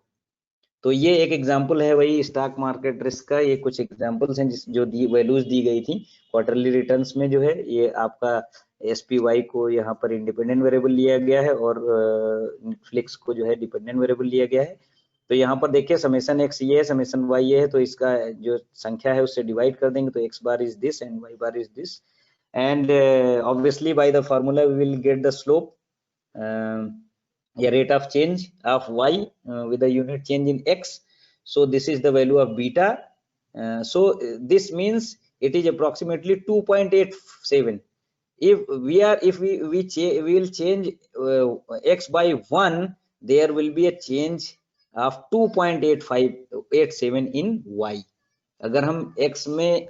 तो ये एक example है वही stock market risk का, ये कुछ examples हैं जो वैल्यूज दी गई थी क्वार्टरली रिटर्न्स में। जो है ये आपका एसपीवाई को यहाँ पर इंडिपेंडेंट वेरिएबल लिया गया है और नेटफ्लिक्स को जो है डिपेंडेंट वेरिएबल लिया गया है। तो यहाँ पर देखिए समेशन एक्स ये है, समेशन वाई ये है, तो इसका जो संख्या है उससे डिवाइड कर देंगे तो X bar is this and Y bar is this, and obviously by the formula we will get the slope, a rate of change of y with a unit change in x. So this is the value of beta. So this means it is approximately 2.87. If we will change x by 1, there will be a change of 2.87 in y. अगर हम x में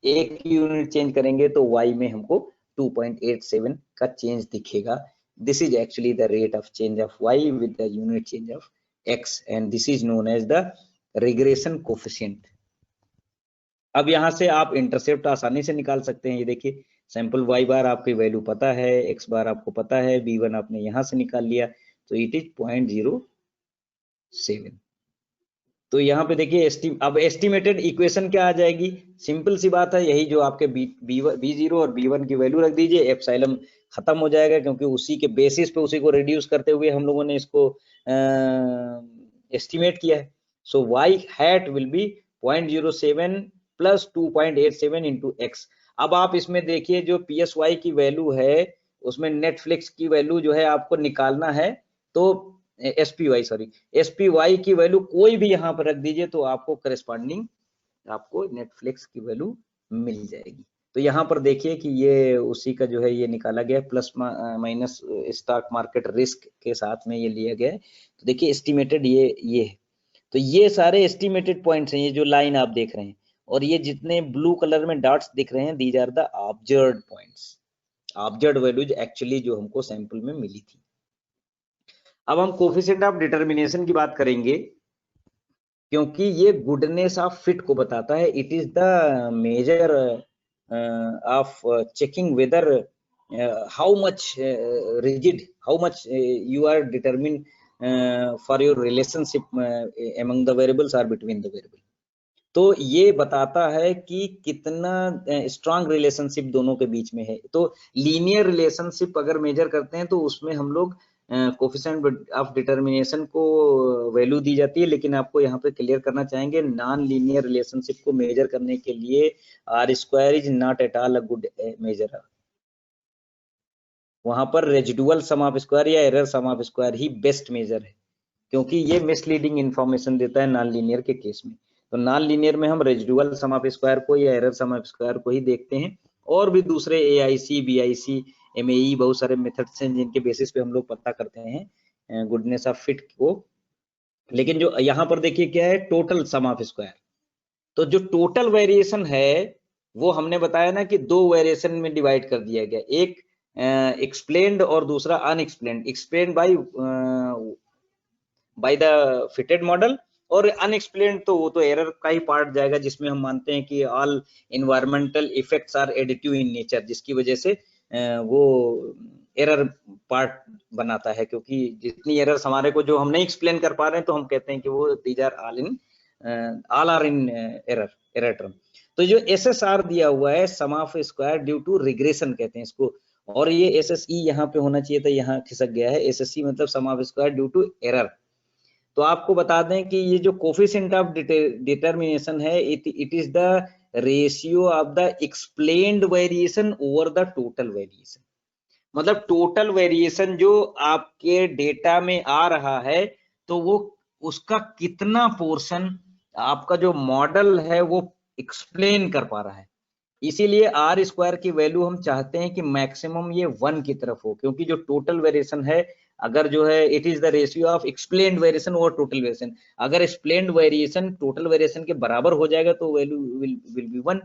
एक unit change करेंगे तो y में हमको 2.87 का change दिखेगा। This is actually the rate of change of y with the unit change of x, and this is known as the regression coefficient। अब यहाँ से आप इंटरसेप्ट आसानी से निकाल सकते हैं। ये देखिए सैंपल y बार आपकी वैल्यू पता है, x बार आपको पता है, b1 आपने यहाँ से निकाल लिया, तो इट इज 0.07। तो यहाँ पे देखिए अब एस्टिमेटेड इक्वेशन क्या आ जाएगी, सिंपल सी बात है, यही जो आपके b0 और b1 की वैल्यू रख दीजिए, एप्सिलॉन खत्म हो जाएगा क्योंकि उसी के बेसिस पे उसी को रिड्यूस करते हुए हम लोगों ने इसको एस्टिमेट किया है। सो y hat will be 0.07 plus 2.87 into x. अब आप इसमें देखिए जो PSY की वैल्यू है उसमें नेटफ्लिक्स की वैल्यू जो है आपको निकालना है, तो SPY की वैल्यू कोई भी यहाँ पर रख दीजिए तो आपको करस्पॉन्डिंग आपको नेटफ्लिक्स की वैल्यू मिल जाएगी। तो यहाँ पर देखिए कि ये उसी का जो है ये निकाला गया plus minus stock market risk के साथ में ये लिया गया है। तो देखिए एस्टिमेटेड ये है, तो ये सारे एस्टिमेटेड पॉइंट्स हैं, ये जो लाइन आप देख रहे हैं, और ये जितने ब्लू कलर में डॉट्स दिख रहे हैं these are the observed points, observed values actually जो हमको सैंपल में मिली थी। अब हम कोफिशिएंट ऑफ डिटर्मिनेशन की बात करेंगे क्योंकि ये गुडनेस ऑफ फिट को बताता है। It is the measure of checking whether how much rigid, how much you are determined for your relationship among the variables or between the variable। तो ये बताता है कि कितना स्ट्रांग रिलेशनशिप दोनों के बीच में है। तो लीनियर रिलेशनशिप अगर मेजर करते हैं तो उसमें हम लोग कोफिशिएंट ऑफ डिटर्मिनेशन को वैल्यू दी जाती है, लेकिन आपको यहाँ पे क्लियर करना चाहेंगे नॉन लीनियर रिलेशनशिप को मेजर करने के लिए R square is not at all a good measure. वहां पर रेजिडुअल सम ऑफ स्क्वायर या एरर सम ऑफ स्क्वायर ही बेस्ट मेजर है, क्योंकि ये मिसलीडिंग इंफॉर्मेशन देता है नॉन लीनियर के केस में। तो नॉन लीनियर में हम रेजिडुअल सम ऑफ स्क्वायर को या एरर सम ऑफ स्क्वायर को ही देखते हैं, और भी दूसरे AIC, BIC, MAE बहुत सारे मेथड्स हैं जिनके बेसिस पे हम लोग पता करते हैं गुडनेस ऑफ फिट को। लेकिन जो यहाँ पर देखिए क्या है, टोटल सम ऑफ स्क्वायर। तो जो टोटल वेरिएशन है वो हमने बताया ना कि दो वेरिएशन में डिवाइड कर दिया गया, एक एक्सप्लेन्ड और दूसरा unexplained. Explained by the fitted model, और अनएक्सप्लेन्ड तो वो तो एरर का ही पार्ट जाएगा, जिसमें हम मानते हैं कि all environmental effects are additive in nature, जिसकी वजह से वो एरर पार्ट बनाता है। क्योंकि जितनी एरर्स हमारे को जो हम नहीं एक्सप्लेन कर पा रहे हैं, तो हम कहते हैं कि वो these are all are in error term. तो जो SSR दिया हुआ है, sum of square due to regression कहते हैं इसको, और ये SSE यहाँ पे होना चाहिए था, यहाँ खिसक गया है। SSE मतलब sum of square due to error. तो आपको बता दें कि ये जो कोफिशिएंट ऑफ डिटर्मिनेशन है, it is the ratio of the explained variation over the total variation. मतलब टोटल वेरिएशन जो आपके डेटा में आ रहा है, तो वो उसका कितना पोर्शन आपका जो मॉडल है वो एक्सप्लेन कर पा रहा है। इसीलिए आर स्क्वायर की वैल्यू हम चाहते हैं कि मैक्सिमम ये 1 की तरफ हो, क्योंकि जो टोटल वेरिएशन है, अगर जो है it is the ratio of explained variation और टोटल वेरिएशन। अगर एक्सप्लेन्ड वेरिएशन टोटल वेरिएशन के बराबर हो जाएगा तो वैल्यू विल बी 1।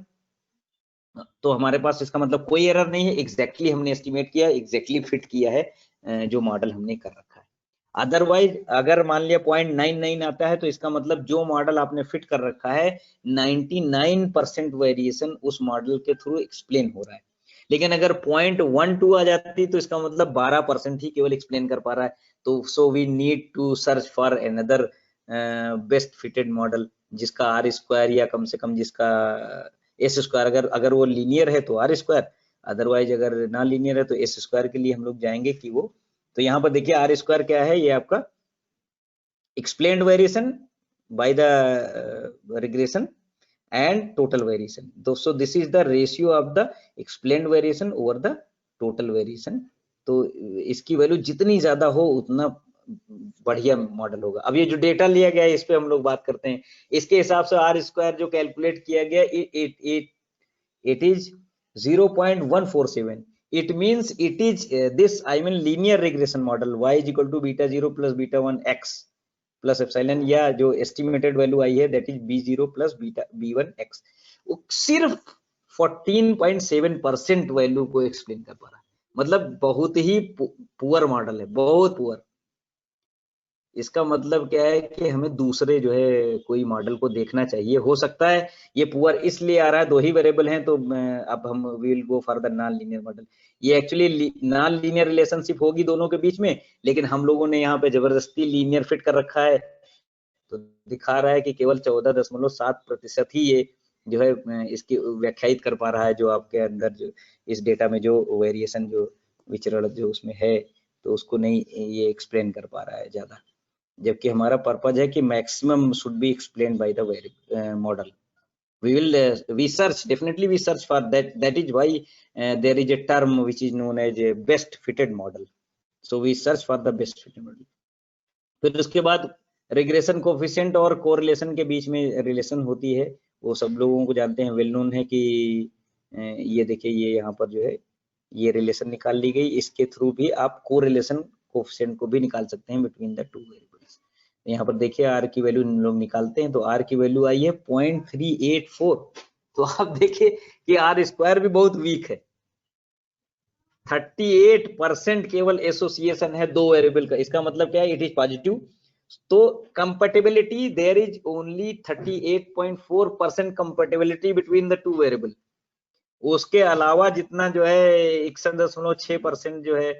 तो हमारे पास इसका मतलब कोई एरर नहीं है, एग्जैक्टली हमने एस्टिमेट किया, एग्जैक्टली फिट किया है जो मॉडल हमने कर रखा है। अदरवाइज अगर मान लिया 0.99 आता है, तो इसका मतलब जो मॉडल आपने फिट कर रखा है 99% वेरिएशन उस मॉडल के थ्रू एक्सप्लेन हो रहा है। लेकिन अगर 0.12 आ जाती तो इसका मतलब 12% ही केवल एक्सप्लेन कर पा रहा है। तो so we need to search for another best fitted model, जिसका आर स्क्वायर या कम से कम जिसका एस स्क्वायर, अगर वो लीनियर है तो आर स्क्वायर, अदरवाइज अगर नॉन लीनियर है तो एस स्क्वायर के लिए हम लोग जाएंगे कि वो। तो यहाँ पर देखिए आर स्क्वायर क्या है, ये आपका explained variation by the regression and total variation. दोस्तों this is the ratio of the explained variation over the total variation. तो इसकी वैल्यू जितनी ज्यादा हो उतना बढ़िया मॉडल होगा। अब ये जो डेटा लिया गया है इस पे हम लोग बात करते हैं। इसके हिसाब से आर स्क्वायर जो कैलकुलेट किया गया it is 0.147। it means it is this I mean linear regression model y is equal to beta 0 plus beta 1 x plus epsilon, या जो एस्टिमेटेड वैल्यू आई है that is b0 plus beta b1 x, सिर्फ 14.7% value को explain कर पा रहा है। मतलब बहुत ही पुअर मॉडल है, बहुत पुअर। इसका मतलब क्या है कि हमें दूसरे जो है कोई मॉडल को देखना चाहिए। हो सकता है ये पुअर इसलिए आ रहा है, दो ही वेरिएबल हैं, तो अब हम will go for the non linear model. ये एक्चुअली नॉन लीनियर रिलेशनशिप होगी दोनों के बीच में, लेकिन हम लोगों ने यहाँ पे जबरदस्ती लीनियर फिट कर रखा है, तो दिखा रहा है कि केवल 14.7% ही ये जो है इसकी व्याख्यायित कर पा रहा है, जो आपके अंदर जो इस डेटा में जो वेरिएशन जो विचरण जो उसमें है, तो उसको नहीं ये एक्सप्लेन कर पा रहा है ज्यादा। जबकि हमारा पर्पज है कि maximum should be explain by the model. we search, definitely we search for that is why there is a term which is known as a best fitted model, so we search for the best fitted model। फिर उसके बाद regression coefficient और correlation के बीच में relation होती है, वो सब लोगों को जानते हैं, वेल नोन है कि ये देखिए ये यहाँ पर जो है ये रिलेशन निकाल ली गई, इसके थ्रू भी आप कोरिलेशन कोफिशिएंट को भी निकाल सकते हैं बिटवीन द टू वेरिएबल्स। यहाँ पर देखिए आर की वैल्यू लोग निकालते हैं, तो आर की वैल्यू आई है 0.384। तो आप देखिए कि आर स्क्वायर भी बहुत वीक है, 38% केवल एसोसिएशन है दो वेरिएबल का। इसका मतलब क्या है, इट इज पॉजिटिव। तो compatibility there is only 38.4% compatibility between the two variable. उसके अलावा जितना जो है 61.6% जो है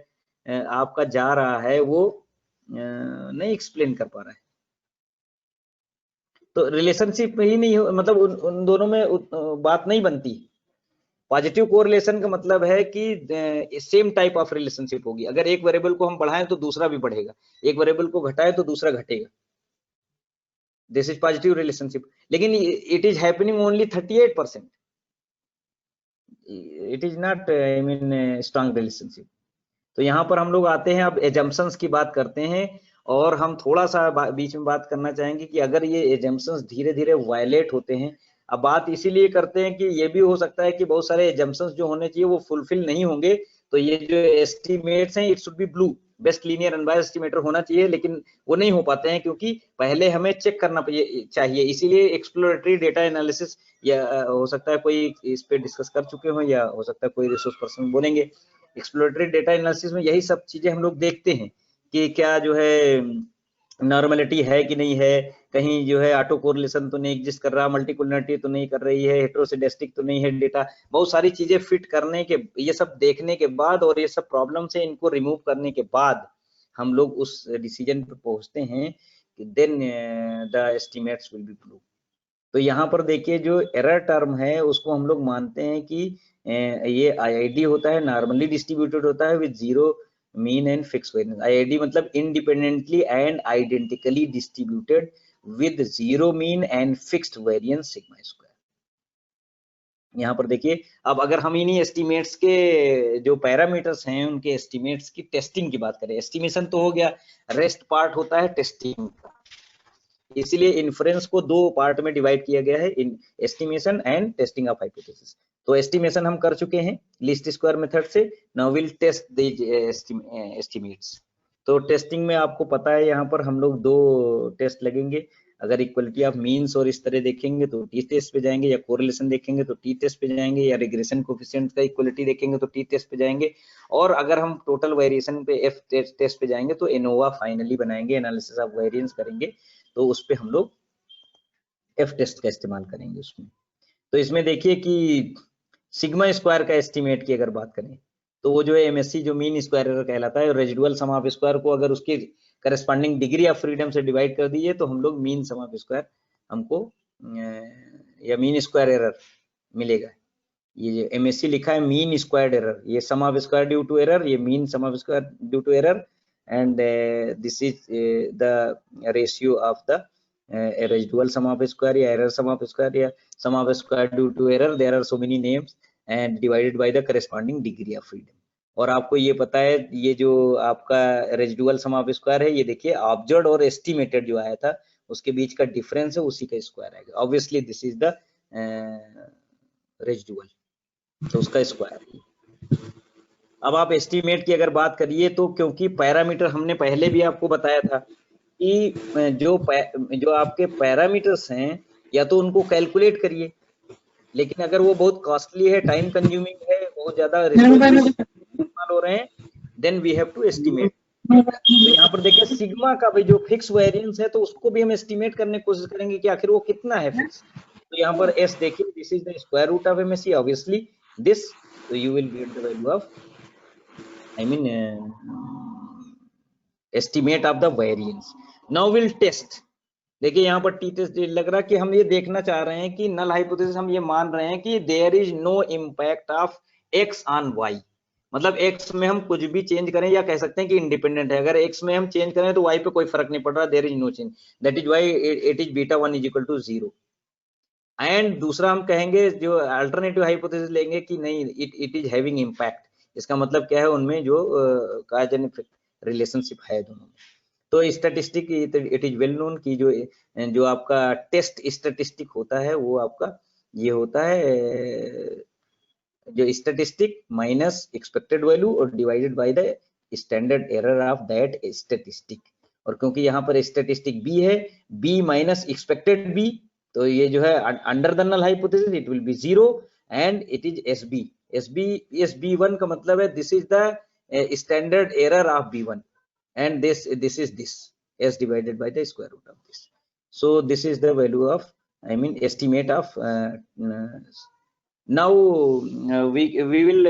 आपका जा रहा है वो नहीं एक्सप्लेन कर पा रहा है। तो रिलेशनशिप ही नहीं हो, मतलब उन दोनों में बात नहीं बनती। पॉजिटिव कोरिलेशन का मतलब है कि सेम टाइप ऑफ रिलेशनशिप होगी। अगर एक वेरिएबल को हम बढ़ाएं तो दूसरा भी बढ़ेगा, एक वेरिएबल को घटाएं तो दूसरा घटेगा। This is positive relationship. लेकिन it is happening only 38%, it is not I mean strong relationship. तो यहाँ पर हम लोग आते हैं, अब एजम्पशंस की बात करते हैं, और हम थोड़ा सा बीच में बात करना चाहेंगे कि अगर ये एजम्पशंस धीरे धीरे वायलेट होते हैं। अब बात इसीलिए करते हैं कि ये भी हो सकता है कि बहुत सारे एजम्पशंस जो होने चाहिए वो फुलफिल नहीं होंगे, तो ये जो एस्टिमेट्स हैं it should B blue, best linear unbiased estimator होना चाहिए, लेकिन वो नहीं हो पाते हैं क्योंकि पहले हमें चेक करना चाहिए। इसीलिए एक्सप्लोरेटरी डेटा एनालिसिस, या हो सकता है कोई इस पे डिस्कस कर चुके हो, या हो सकता है कोई रिसोर्स पर्सन बोलेंगे। एक्सप्लोरेटरी डेटा एनालिसिस में यही सब चीजें हम लोग देखते हैं कि क्या जो है नॉर्मलिटी है कि नहीं है, कहीं जो है ऑटो कोरिलेशन तो नहीं एग्जिस्ट कर रहा, मल्टीकुलरिटी तो नहीं कर रही है, हेटेरोसिडेस्टिक तो नहीं है डेटा। बहुत सारी चीजें फिट करने के, ये सब देखने के बाद और ये सब प्रॉब्लम से इनको रिमूव करने के बाद हम लोग उस डिसीजन पे पहुंचते हैं कि then the estimates will be BLUE. तो यहाँ पर देखिए जो एरर टर्म है उसको हम लोग मानते हैं कि ये IID होता है, नॉर्मली डिस्ट्रीब्यूटेड होता है with zero mean and fix variance. IID मतलब independently and identically distributed with zero mean and fixed variance sigma square. यहाँ पर देखिए, अब अगर हम इन्हीं एस्टिमेट्स के जो पैरामीटर्स हैं उनके एस्टिमेट्स की टेस्टिंग की बात करें, एस्टिमेशन तो हो गया, रेस्ट पार्ट होता है टेस्टिंग का। इसीलिए इन्फ्रेंस को दो पार्ट में डिवाइड किया गया है, in estimation and testing of hypothesis. तो एस्टिमेशन हम कर चुके हैं लीस्ट स्क्वायर मेथड से, now will test these estimates. तो टेस्टिंग में आपको पता है यहाँ पर हम लोग दो टेस्ट लगेंगे। अगर इक्वलिटी ऑफ मीन्स और इस तरह देखेंगे तो टी टेस्ट पे जाएंगे, या कोरिलेशन देखेंगे तो टी टेस्ट पे जाएंगे, या रिग्रेशन कोफिशिएंट का इक्वलिटी देखेंगे तो टी टेस्ट पे जाएंगे, और अगर हम टोटल वेरिएशन पे एफ टेस्ट पे जाएंगे तो एनोवा फाइनली बनाएंगे, एनालिसिस ऑफ वेरिएंस करेंगे, तो उस पे हम लोग एफ टेस्ट का इस्तेमाल करेंगे उसमें। तो इसमें देखिए कि सिग्मा स्क्वायर का एस्टिमेट की अगर बात करें तो वो जो है MSE जो मीन स्क्वायर एरर कहलाता है, रेजिडुअल सम ऑफ स्क्वायर को अगर उसकी करस्पॉन्डिंग डिग्री ऑफ फ्रीडम से डिवाइड कर दीजिए तो हम लोग मीन सम ऑफ स्क्वायर हमको या मीन स्क्वायर एरर मिलेगा। ये जो MSE लिखा है मीन स्क्वायर्ड एरर, ये sum of square due to error, ये mean sum of square due to error, and this is the ratio of the residual sum of square या error sum of square या sum of square due to error, there are so many names and divided by the corresponding degree of freedom। और आपको ये पता है ये जो आपका रेजिडुअल सम ऑफ स्क्वायर है, ये देखिए ऑब्जर्व्ड और एस्टिमेटेड जो आया था उसके बीच का डिफरेंस है, उसी का स्क्वायर आएगा। Obviously this is the residual, तो उसका स्क्वायर। अब आप एस्टिमेट की अगर बात करिए तो क्योंकि पैरामीटर हमने पहले भी आपको बताया था कि जो आपके पैरामीटर्स हैं या तो उनको कैलकुलेट करिए, लेकिन अगर वो बहुत कॉस्टली है, टाइम कंज्यूमिंग है, बहुत ज्यादा रिसोर्स इस्तेमाल हो रहे हैं, then we have to estimate. तो यहाँ पर देखिए सिग्मा का भी जो फिक्स वेरिएंस है तो उसको भी हम एस्टिमेट करने की कोशिश करेंगे कि आखिर वो कितना है फिक्स। तो यहाँ पर एस देखिए, this is the square root of MSE, obviously this, तो you will get the value of estimate of the variance। now we'll test। देखिए यहाँ पर टी टेस्ट लग रहा है कि हम ये देखना चाह रहे हैं कि नल हाइपोथेसिस हम ये मान रहे हैं कि there is no impact of x on y, मतलब x में हम कुछ भी चेंज करें या कह सकते हैं कि इंडिपेंडेंट है, अगर x में हम चेंज करें तो y पे कोई फर्क नहीं पड़ रहा, there is no change, that is why it is beta 1 is equal to 0। And दूसरा हम कहेंगे जो अल्टरनेटिव हाइपोथेसिस लेंगे कि नहीं इट इज हैविंग इम्पैक्ट, इसका मतलब क्या है उनमें जो काज एंड इफेक्ट रिलेशनशिप है दोनों में। तो statistic it is well known कि जो आपका टेस्ट स्टैटिस्टिक होता है वो आपका ये होता है जो स्टैटिस्टिक माइनस एक्सपेक्टेड वैल्यू और divided by the standard error of that statistic. और क्योंकि यहाँ पर स्टैटिस्टिक b है, b माइनस एक्सपेक्टेड b, तो ये जो है under the null hypothesis it will be 0 and it is SB। SB1 का मतलब है this is the standard error of B1 and this is this s divided by the square root of this। so this is the value of estimate of now we will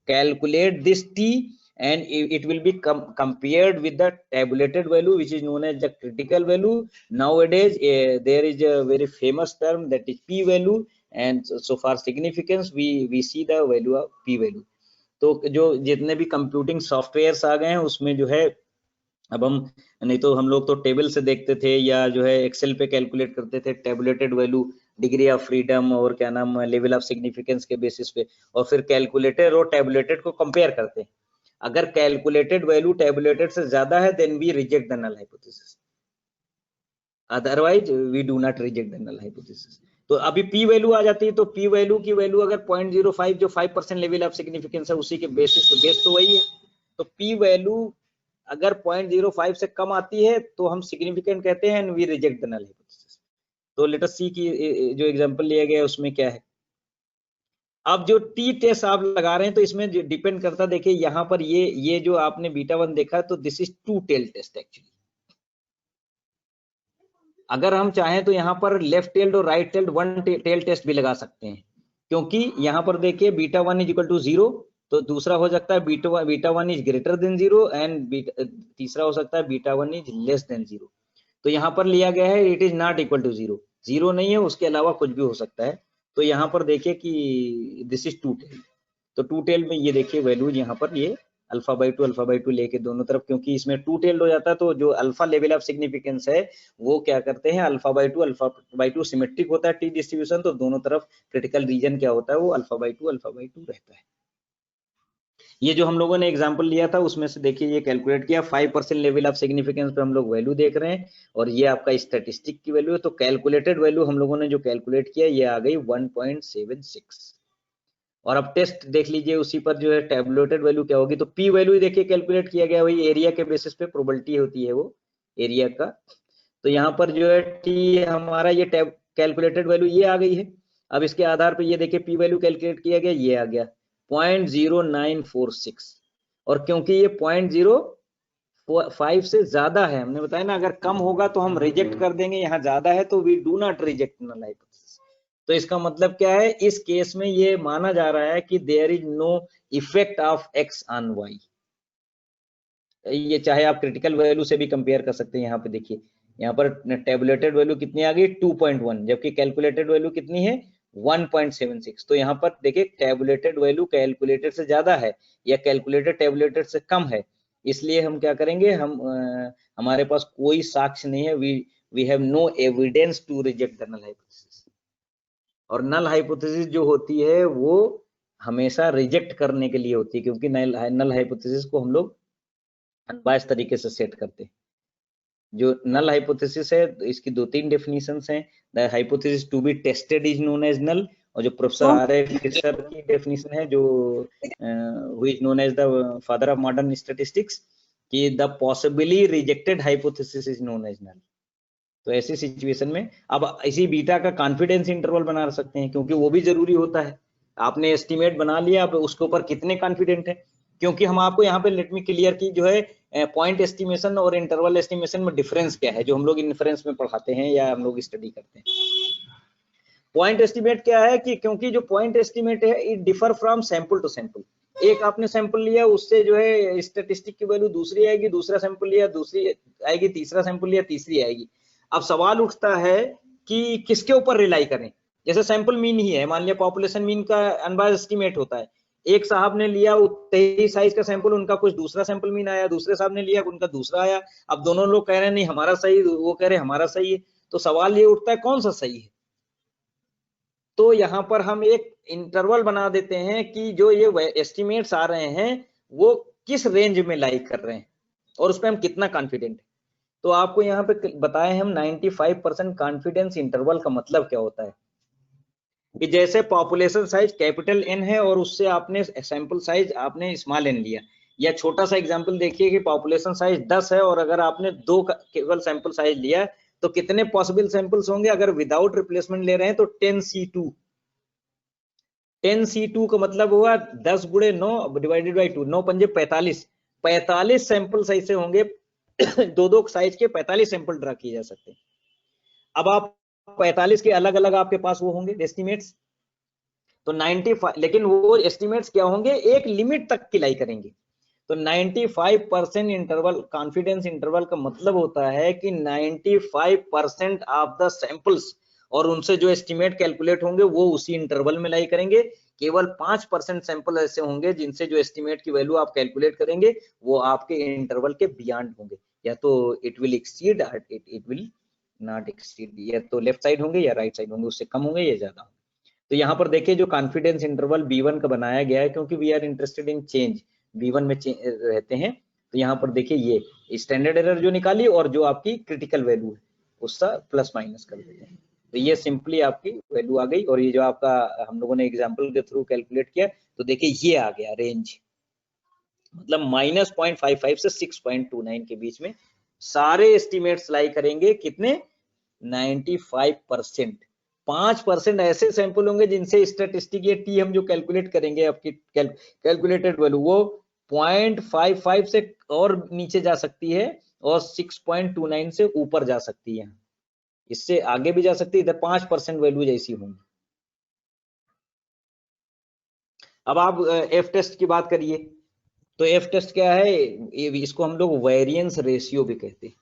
calculate this t and it will be compared with the tabulated value which is known as the critical value। nowadays there is a very famous term that is p value, and so for significance we see the value of p value. तो जो जितने भी computing softwares आ गए हैं उसमें जो है अब हम, नहीं तो हम लोग तो टेबल से देखते थे या जो है एक्सेल पे कैलकुलेट करते थे tabulated value, degree of freedom और क्या नाम लेवल ऑफ सिग्निफिकेंस के बेसिस पे, और फिर कैलकुलेटेड और टेबुलेटेड को कंपेयर करते हैं। अगर कैलकुलेटेड वैल्यू टेबुलेटेड से ज्यादा है then we reject the null hypothesis, otherwise we do not reject the null hypothesis. तो अभी पी वैल्यू आ जाती है, तो पी वैल्यू की वैल्यू अगर 0.05 जो 5% लेवल ऑफ सिग्निफिकेंस है उसी के बेसिस पे, बेस तो वही है, तो पी वैल्यू अगर 0.05 से कम आती है तो हम सिग्निफिकेंट कहते हैं and we reject the null hypothesis. तो लेट अस सी कि जो एग्जांपल लिया गया है उसमें क्या है। अब जो टी टेस्ट आप लगा रहे हैं तो इसमें डिपेंड करता, देखिए यहाँ पर ये जो आपने बीटा 1 देखा तो this is 2 tail test actually. अगर हम चाहें तो यहाँ पर लेफ्ट टेल्ड और राइट टेल्ड 1 टेल टेस्ट भी लगा सकते हैं, क्योंकि यहाँ पर देखिए बीटा 1 इज इक्वल टू 0, तो दूसरा हो सकता है beta 1 is greater than 0 and तीसरा हो सकता है बीटा 1 इज लेस देन 0। तो यहाँ पर लिया गया है it is not equal to 0, 0 नहीं है, उसके अलावा कुछ भी हो सकता है। तो यहाँ पर देखिए कि दिस इज 2 टेल, तो 2 टेल में ये देखिए वैल्यूज यहाँ पर ये अल्फा बाई टू लेके दोनों तरफ, क्योंकि इसमें 2 टेल्ड हो जाता है तो जो अल्फा लेवल ऑफ सिग्निफिकेंस है वो क्या करते हैं अल्फा बाई टू सिमेट्रिक होता है टी डिस्ट्रीब्यूशन, तो दोनों तरफ क्रिटिकल रीजन क्या होता है वो अल्फा बाई टू रहता है। ये जो हम लोगों ने एग्जांपल लिया था उसमें से देखिए ये कैलकुलेट किया 5% लेवल ऑफ सिग्निफिकेंस पे हम लोग वैल्यू देख रहे हैं, और ये आपका स्टैटिस्टिक की वैल्यू है। तो कैलकुलेटेड वैल्यू हम लोगों ने जो कैलकुलेट किया ये आ गई 1.76। और अब टेस्ट देख लीजिए उसी पर जो है टेबुलेटेड वैल्यू क्या होगी, तो पी वैल्यू देखिए कैलकुलेट किया गया वही एरिया के बेसिस पे प्रोबेबिलिटी होती है वो एरिया का। तो यहाँ पर जो है टी हमारा ये कैलकुलेटेड वैल्यू ये आ गई है। अब इसके आधार पर ये देखिए पी वैल्यू कैलकुलेट किया गया, ये आ गया 0.0946, और क्योंकि ये 0.05 से ज्यादा है, हमने बताया ना अगर कम होगा तो हम रिजेक्ट कर देंगे, यहाँ ज्यादा है तो we do not reject null hypothesis. तो इसका मतलब क्या है, इस केस में ये माना जा रहा है कि there is no effect of x on y. ये चाहे आप क्रिटिकल वैल्यू से भी कंपेयर कर सकते हैं। यहाँ पे देखिए यहाँ पर टेबुलेटेड वैल्यू कितनी आ गई 2.1, जबकि कैलकुलेटेड वैल्यू कितनी है 1.76। तो यहाँ पर देखिए टेबुलेटेड वैल्यू कैलकुलेटेड से ज्यादा है या कैलकुलेटेड टेबुलेटेड से कम है, इसलिए हम क्या करेंगे, हम हमारे पास कोई साक्ष्य नहीं है, we have no evidence to reject the null hypothesis. और नल हाइपोथेसिस जो होती है वो हमेशा रिजेक्ट करने के लिए होती है, क्योंकि नल हाइपोथेसिस को हम लोग अनबायस्ड तरीके से सेट करते हैं। जो नल हाइपोथेसिस है इसकी 2-3 डेफिनेशंस हैं। The hypothesis to be tested is known as null, और जो प्रोफेसर आर.ए. फिशर की डेफिनेशन है जो who is known as the father of modern statistics, कि the possibly rejected hypothesis is known as null. तो ऐसी situation में अब इसी बीटा का कॉन्फिडेंस इंटरवल बना सकते हैं, क्योंकि वो भी जरूरी होता है। आपने एस्टिमेट बना लिया, आप उसके ऊपर कितने कॉन्फिडेंट है, क्योंकि हम आपको यहाँ पे लेट मी क्लियर की जो है पॉइंट एस्टिमेशन और इंटरवल एस्टिमेशन में डिफरेंस क्या है, जो हम लोग इन्फ्रेंस में पढ़ाते हैं या हम लोग स्टडी करते हैं। पॉइंट एस्टिमेट क्या है कि क्योंकि जो पॉइंट एस्टिमेट है it differ from sample to sample. एक आपने सैंपल लिया उससे जो है स्टैटिस्टिक की वैल्यू दूसरी आएगी, दूसरा सैंपल लिया दूसरी आएगी, तीसरा सैंपल लिया तीसरी आएगी। अब सवाल उठता है कि किसके ऊपर रिलाई करें। जैसे सैंपल मीन ही है, मान लिया पॉपुलेशन मीन का अनबायस्ड एस्टिमेट होता है, एक साहब ने लिया उतने साइज का सैंपल, उनका कुछ दूसरा सैंपल मीन आया, दूसरे साहब ने लिया उनका दूसरा आया। अब दोनों लोग कह रहे हैं नहीं हमारा सही, वो कह रहे हैं हमारा सही है। तो सवाल ये उठता है कौन सा सही है। तो यहाँ पर हम एक इंटरवल बना देते हैं कि जो ये एस्टिमेट्स आ रहे हैं वो किस रेंज में लाई कर रहे हैं और उस पर हम कितना कॉन्फिडेंट है। तो आपको यहाँ पे बताए हम 95% कॉन्फिडेंस इंटरवल का मतलब क्या होता है कि जैसे पॉपुलेशन साइज कैपिटल N है और उससे आपने सैंपल साइज आपने स्मॉल n लिया, या छोटा सा एग्जांपल देखिए कि पॉपुलेशन साइज 10 है और अगर आपने 2 केवल सैंपल साइज लिया तो कितने पॉसिबल सैंपल्स होंगे। अगर विदाउट रिप्लेसमेंट ले रहे हैं तो 10C2। 10C2 का मतलब हुआ 10 गुणे 9 डिवाइडेड बाई 2, 9 पंजे 45, 45 सैंपल्स ऐसे होंगे दो साइज के 45 सैंपल ड्रा किए जा सकते हैं। अब आप 45 के अलग अलग आपके पास वो होंगे एस्टिमेट्स, तो 95, लेकिन वो एस्टिमेट्स क्या होंगे एक लिमिट तक की लाई करेंगे। तो 95% इंटरवल कॉन्फिडेंस इंटरवल का मतलब होता है कि 95% ऑफ द सैंपल्स और उनसे जो एस्टिमेट कैलकुलेट होंगे वो उसी इंटरवल में लाई करेंगे। केवल 5% सैंपल ऐसे होंगे जिनसे जो एस्टिमेट की वैल्यू आप कैलकुलेट करेंगे वो आपके इंटरवल के बियॉन्ड होंगे, या तो it will exceed it will not exceed, या तो लेफ्ट साइड होंगे या राइट साइड होंगे, उससे कम होंगे या ज्यादा होंगे। तो यहाँ पर देखिए जो कॉन्फिडेंस इंटरवल B1 का बनाया गया है, क्योंकि we are interested in change, B1 में रहते हैं, तो यहाँ पर देखिए ये स्टैंडर्ड एरर जो निकाली और जो आपकी क्रिटिकल वैल्यू है उसका प्लस माइनस कर देते हैं, तो ये सिंपली आपकी वैल्यू आ गई। और ये जो आपका हम लोगों ने एग्जाम्पल के थ्रू कैलकुलेट किया तो देखिए ये आ गया रेंज, मतलब -0.55 से 6.29 के बीच में सारे एस्टिमेट्स लाई करेंगे, कितने 95%। 5% ऐसे सैंपल होंगे जिनसे स्टैटिस्टिक ये टी हम जो कैलकुलेट करेंगे आपकी कैलकुलेटेड वैल्यू वो 0.55 से और नीचे जा सकती है और 6.29 से ऊपर जा सकती है, इससे आगे भी जा सकती है, इधर 5% वैल्यू जैसी होंगी। अब आप एफ टेस्ट की बात करिए, तो एफ टेस्ट क्या है, इसको हम लोग वेरिएंस रेशियो भी कहते हैं।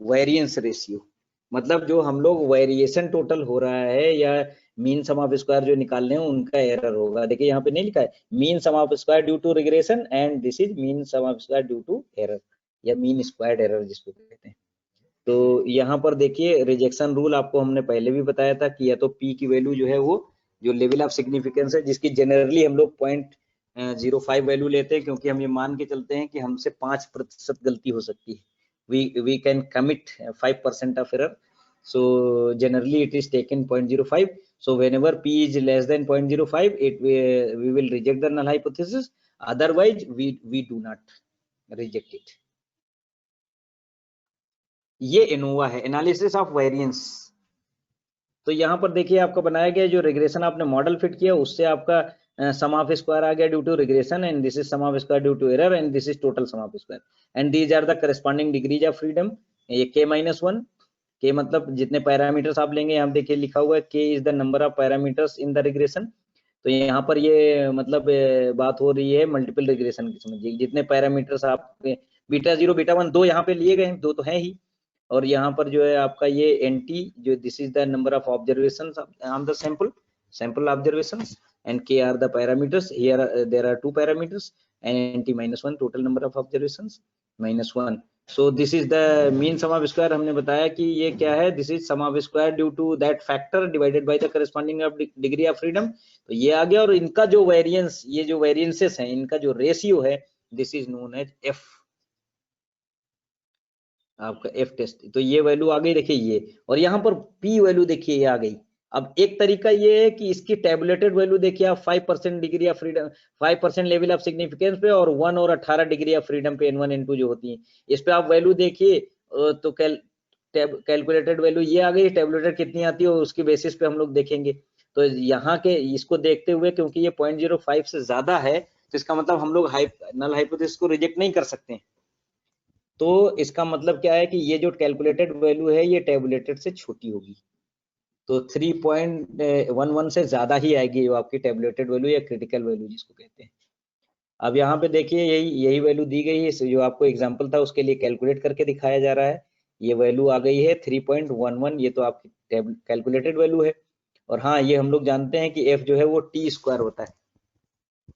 वेरिएंस रेशियो मतलब जो हम लोग वेरिएशन टोटल हो रहा है या मीन सम ऑफ स्क्वायर जो निकालने हैं उनका एरर होगा। देखिए यहाँ पे नहीं लिखा है mean sum of square due to regression and this is mean sum of square due to error या मीन स्क्वायर्ड एरर जिसको कहते हैं। तो यहाँ पर देखिए रिजेक्शन रूल आपको हमने पहले भी बताया था कि या तो पी की वैल्यू जो है वो जो लेवल ऑफ सिग्निफिकेंस है जिसकी जनरली हम लोग 0.05 वैल्यू लेते हैं, क्योंकि हम ये मान के चलते हैं कि हमसे 5% गलती हो सकती है, we can commit 5% of error, so generally it is taken 0.05, so whenever p is less than 0.05 we will reject the null hypothesis, otherwise we do not reject it। ये एनोवा है, एनालिसिस ऑफ वेरिएंस। तो यहाँ पर देखिए आपका बनाया गया जो रिग्रेशन आपने मॉडल फिट किया उससे आपका सम ऑफ स्क्वायर आ गया due to regression and this is sum of square due to error and this is total sum of square and these are the corresponding degrees of freedom. ये k-1 के मतलब जितने parameters आप लेंगे, यहाँ देखिए लिखा हुआ है k is the number of parameters in the regression. तो यहाँ पर ये मतलब बात हो रही है मल्टीपल रिग्रेशन की, समझिए जितने पैरामीटर्स आप β0 β1 दो यहाँ पे लिए गए हैं, दो तो है ही, और यहाँ पर जो है आपका ये NT जो this is the number of observations on the sample observations and k are the parameters, here there are two parameters and NT -1 total number of observations -1, so this is the mean sum of square। हमने बताया कि ये क्या है, this is sum of square due to that factor divided by the corresponding of degree of freedom। तो ये आ गया, और इनका जो वेरिएंस, ये जो वेरिएंसेस हैं इनका जो रेशियो है this is known as F, आपका एफ टेस्ट। तो ये वैल्यू आ गई देखिए ये, और यहाँ पर पी वैल्यू देखिए ये आ गई। अब एक तरीका ये है कि इसकी टेबुलेटेड वैल्यू देखिए आप 5% degree of freedom, 5% level of significance पे और 1 और 18 डिग्री ऑफ फ्रीडम पे N1 N2 जो होती है, इस पे आप वैल्यू देखिए तो कैलकुलेटेड वैल्यू ये आ गई, टेबुलेटेड कितनी आती है उसके बेसिस पे हम लोग देखेंगे। तो यहाँ के इसको देखते हुए क्योंकि ये 0.05 से ज्यादा है तो इसका मतलब हम लोग नल हाइपोथेसिस को रिजेक्ट नहीं कर सकते। तो इसका मतलब क्या है कि ये जो कैलकुलेटेड वैल्यू है ये टेबुलेटेड से छोटी होगी, तो 3.11 से ज्यादा ही आएगी जो आपकी टेबुलेटेड वैल्यू या क्रिटिकल वैल्यू जिसको कहते हैं। अब यहाँ पे देखिए यही वैल्यू दी गई है, जो आपको एग्जांपल था उसके लिए कैलकुलेट करके दिखाया जा रहा है। ये वैल्यू आ गई है 3.11, ये तो आपकी कैलकुलेटेड वैल्यू है। और हाँ ये हम लोग जानते हैं कि एफ जो है वो टी स्क्वायर होता है,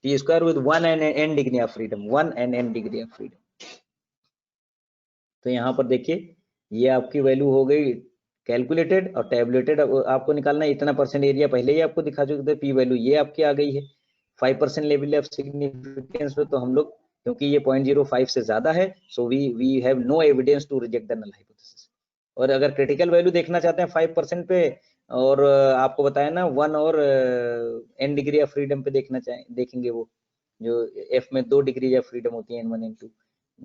T square with 1 and n degree of freedom, 1 and n degree of freedom. तो यहाँ पर देखिए ये आपकी वैल्यू हो गई कैलकुलेटेड, और टेबुलेटेड आपको निकालना है इतना % एरिया पहले ही आपको दिखा चुके थे, पी वैल्यू ये आपकी आ गई है 5% लेवल ऑफ सिग्निफिकेंस पे। तो हम लोग क्योंकि ये 0.05 से ज्यादा है so we have no evidence to reject the null hypothesis. और अगर क्रिटिकल वैल्यू देखना चाहते हैं 5% पे, और आपको बताया ना 1 और n डिग्री ऑफ फ्रीडम पे देखेंगे वो जो एफ में 2 डिग्री ऑफ फ्रीडम होती है N1 N2,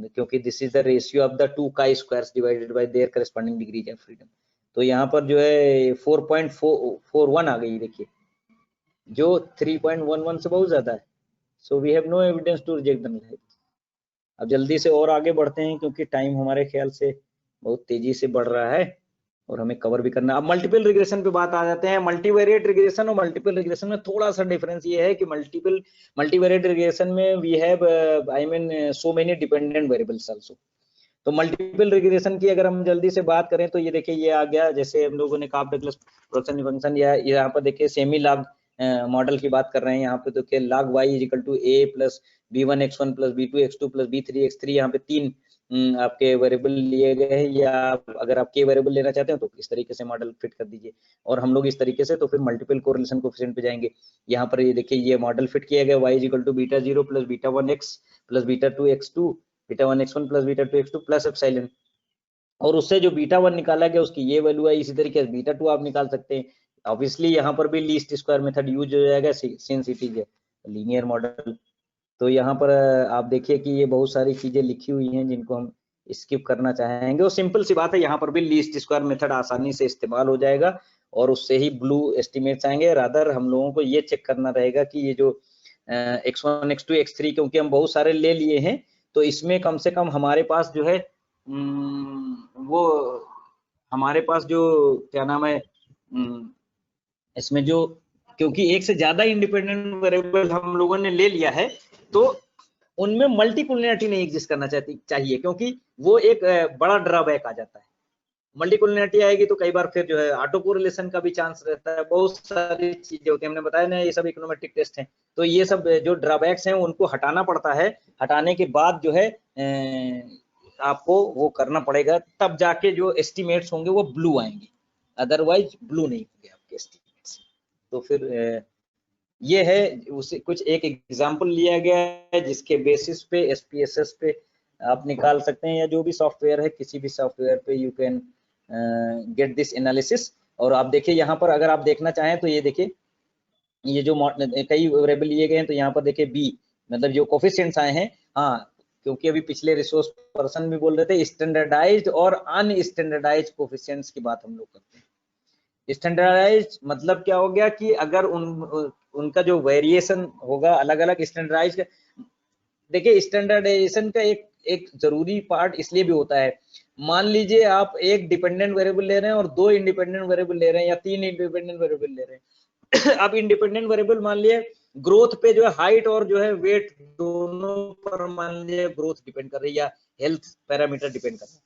क्योंकि this is the ratio of the 2 chi squares divided by their corresponding degrees of freedom. तो यहाँ पर जो है 4.41 आ गई देखिए, जो 3.11 से बहुत ज्यादा है, so we have no evidence to reject the null hypothesis. अब जल्दी से और आगे बढ़ते हैं क्योंकि टाइम हमारे ख्याल से बहुत तेजी से बढ़ रहा है और हमें कवर भी करना है। अब मल्टीपल रिग्रेशन पे बात आ जाते हैं। मल्टीवेरिएट रिग्रेशन और मल्टीपल रिग्रेशन में थोड़ा सा डिफरेंस ये है कि मल्टीवेरिएट रिग्रेशन में we have I mean so many dependent variables also. तो मल्टीपल रिग्रेशन की अगर हम जल्दी से बात करें तो ये देखिए ये आ गया, जैसे हम लोगों ने काफ डगलस प्रोडक्शन फंक्शन, या यहाँ पर देखिए सेमी लॉग मॉडल की बात कर रहे हैं। यहाँ पे देखिए log y equal to a plus b1 x1 plus b2 x2 plus b3 x3, यहाँ पे 3 आपके वेरिएबल लिए गए हैं, या अगर आप k वेरिएबल लेना चाहते हो तो इस तरीके से मॉडल फिट कर दीजिए। और हम लोग इस तरीके से तो फिर मल्टीपल कोरिलेशन कोएफिशिएंट पे जाएंगे। यहाँ पर ये देखिए ये मॉडल फिट किया गया, y equal to beta 0 plus beta 1 x plus beta 2 x2 beta 1 x1 plus beta 2 x2 plus epsilon, और उससे जो बीटा 1 निकाला गया उसकी ये वैल्यू है। इसी तरीके से बीटा 2 आप निकाल सकते हैं। ऑब्वियसली यहाँ पर भी लीस्ट स्क्वायर मेथड यूज हो जाएगा since it is linear model. तो यहाँ पर आप देखिए कि ये बहुत सारी चीजें लिखी हुई हैं जिनको हम स्किप करना चाहेंगे, और सिंपल सी बात है, यहाँ पर भी लीस्ट स्क्वायर मेथड आसानी से इस्तेमाल हो जाएगा और उससे ही ब्लू एस्टिमेट्स आएंगे। रादर हम लोगों को ये चेक करना रहेगा कि ये जो x1 x2 x3 क्योंकि हम बहुत सारे ले लिए हैं, तो इसमें कम से कम हमारे पास जो है वो हमारे पास जो क्या नाम है इसमें जो, क्योंकि एक से ज्यादा इंडिपेंडेंट वेरिएबल हम लोगों ने ले लिया है तो उनमें मल्टीकुलिनिटी नहीं एग्जिस्ट करना चाहिए, क्योंकि वो एक बड़ा ड्रॉबैक आ जाता है। मल्टीकुलिनिटी आएगी तो कई बार फिर जो है ऑटो कोरिलेशन का भी चांस रहता है, बहुत सारी चीजें होती है। हमने बताया ना ये सब इकोनोमेट्रिक टेस्ट हैं, तो ये सब जो ड्रॉबैक्स हैं उनको हटाना पड़ता है। हटाने के बाद जो है आपको वो करना पड़ेगा, तब जाके जो एस्टिमेट्स होंगे वो ब्लू आएंगे, अदरवाइज ब्लू नहीं होंगे आपके एस्टिमेट्स। तो फिर ये है उसे कुछ एक एग्जांपल लिया गया है जिसके बेसिस पे SPSS पे आप निकाल सकते हैं, या जो भी सॉफ्टवेयर है किसी भी सॉफ्टवेयर पे you can get this analysis. और आप देखिए यहाँ पर अगर आप देखना चाहें तो ये देखिए ये जो कई वेरिएबल लिए गए हैं, तो यहाँ पर देखिए b मतलब जो कोफिशिएंट्स आए हैं, हाँ क्योंकि अभी पिछले रिसोर्स पर्सन भी बोल रहे थे स्टैंडर्डाइज्ड और अनस्टैंडर्डाइज्ड कोफिशिएंट्स की बात हम लोग करते हैं। स्टैंडर्डाइज्ड मतलब क्या हो गया कि अगर उनका जो वेरिएशन होगा अलग अलग स्टैंडर्डाइज्ड। देखिए स्टैंडर्डाइजेशन का एक जरूरी पार्ट इसलिए भी होता है, मान लीजिए आप एक डिपेंडेंट वेरिएबल ले रहे हैं और 2 इंडिपेंडेंट वेरिएबल ले रहे हैं या 3 इंडिपेंडेंट वेरिएबल ले रहे हैं। अब इंडिपेंडेंट वेरिएबल मान लिए ग्रोथ पे जो है हाइट और जो है वेट दोनों पर मान लीजिए ग्रोथ डिपेंड कर रही है या हेल्थ पैरामीटर डिपेंड कर रहा है।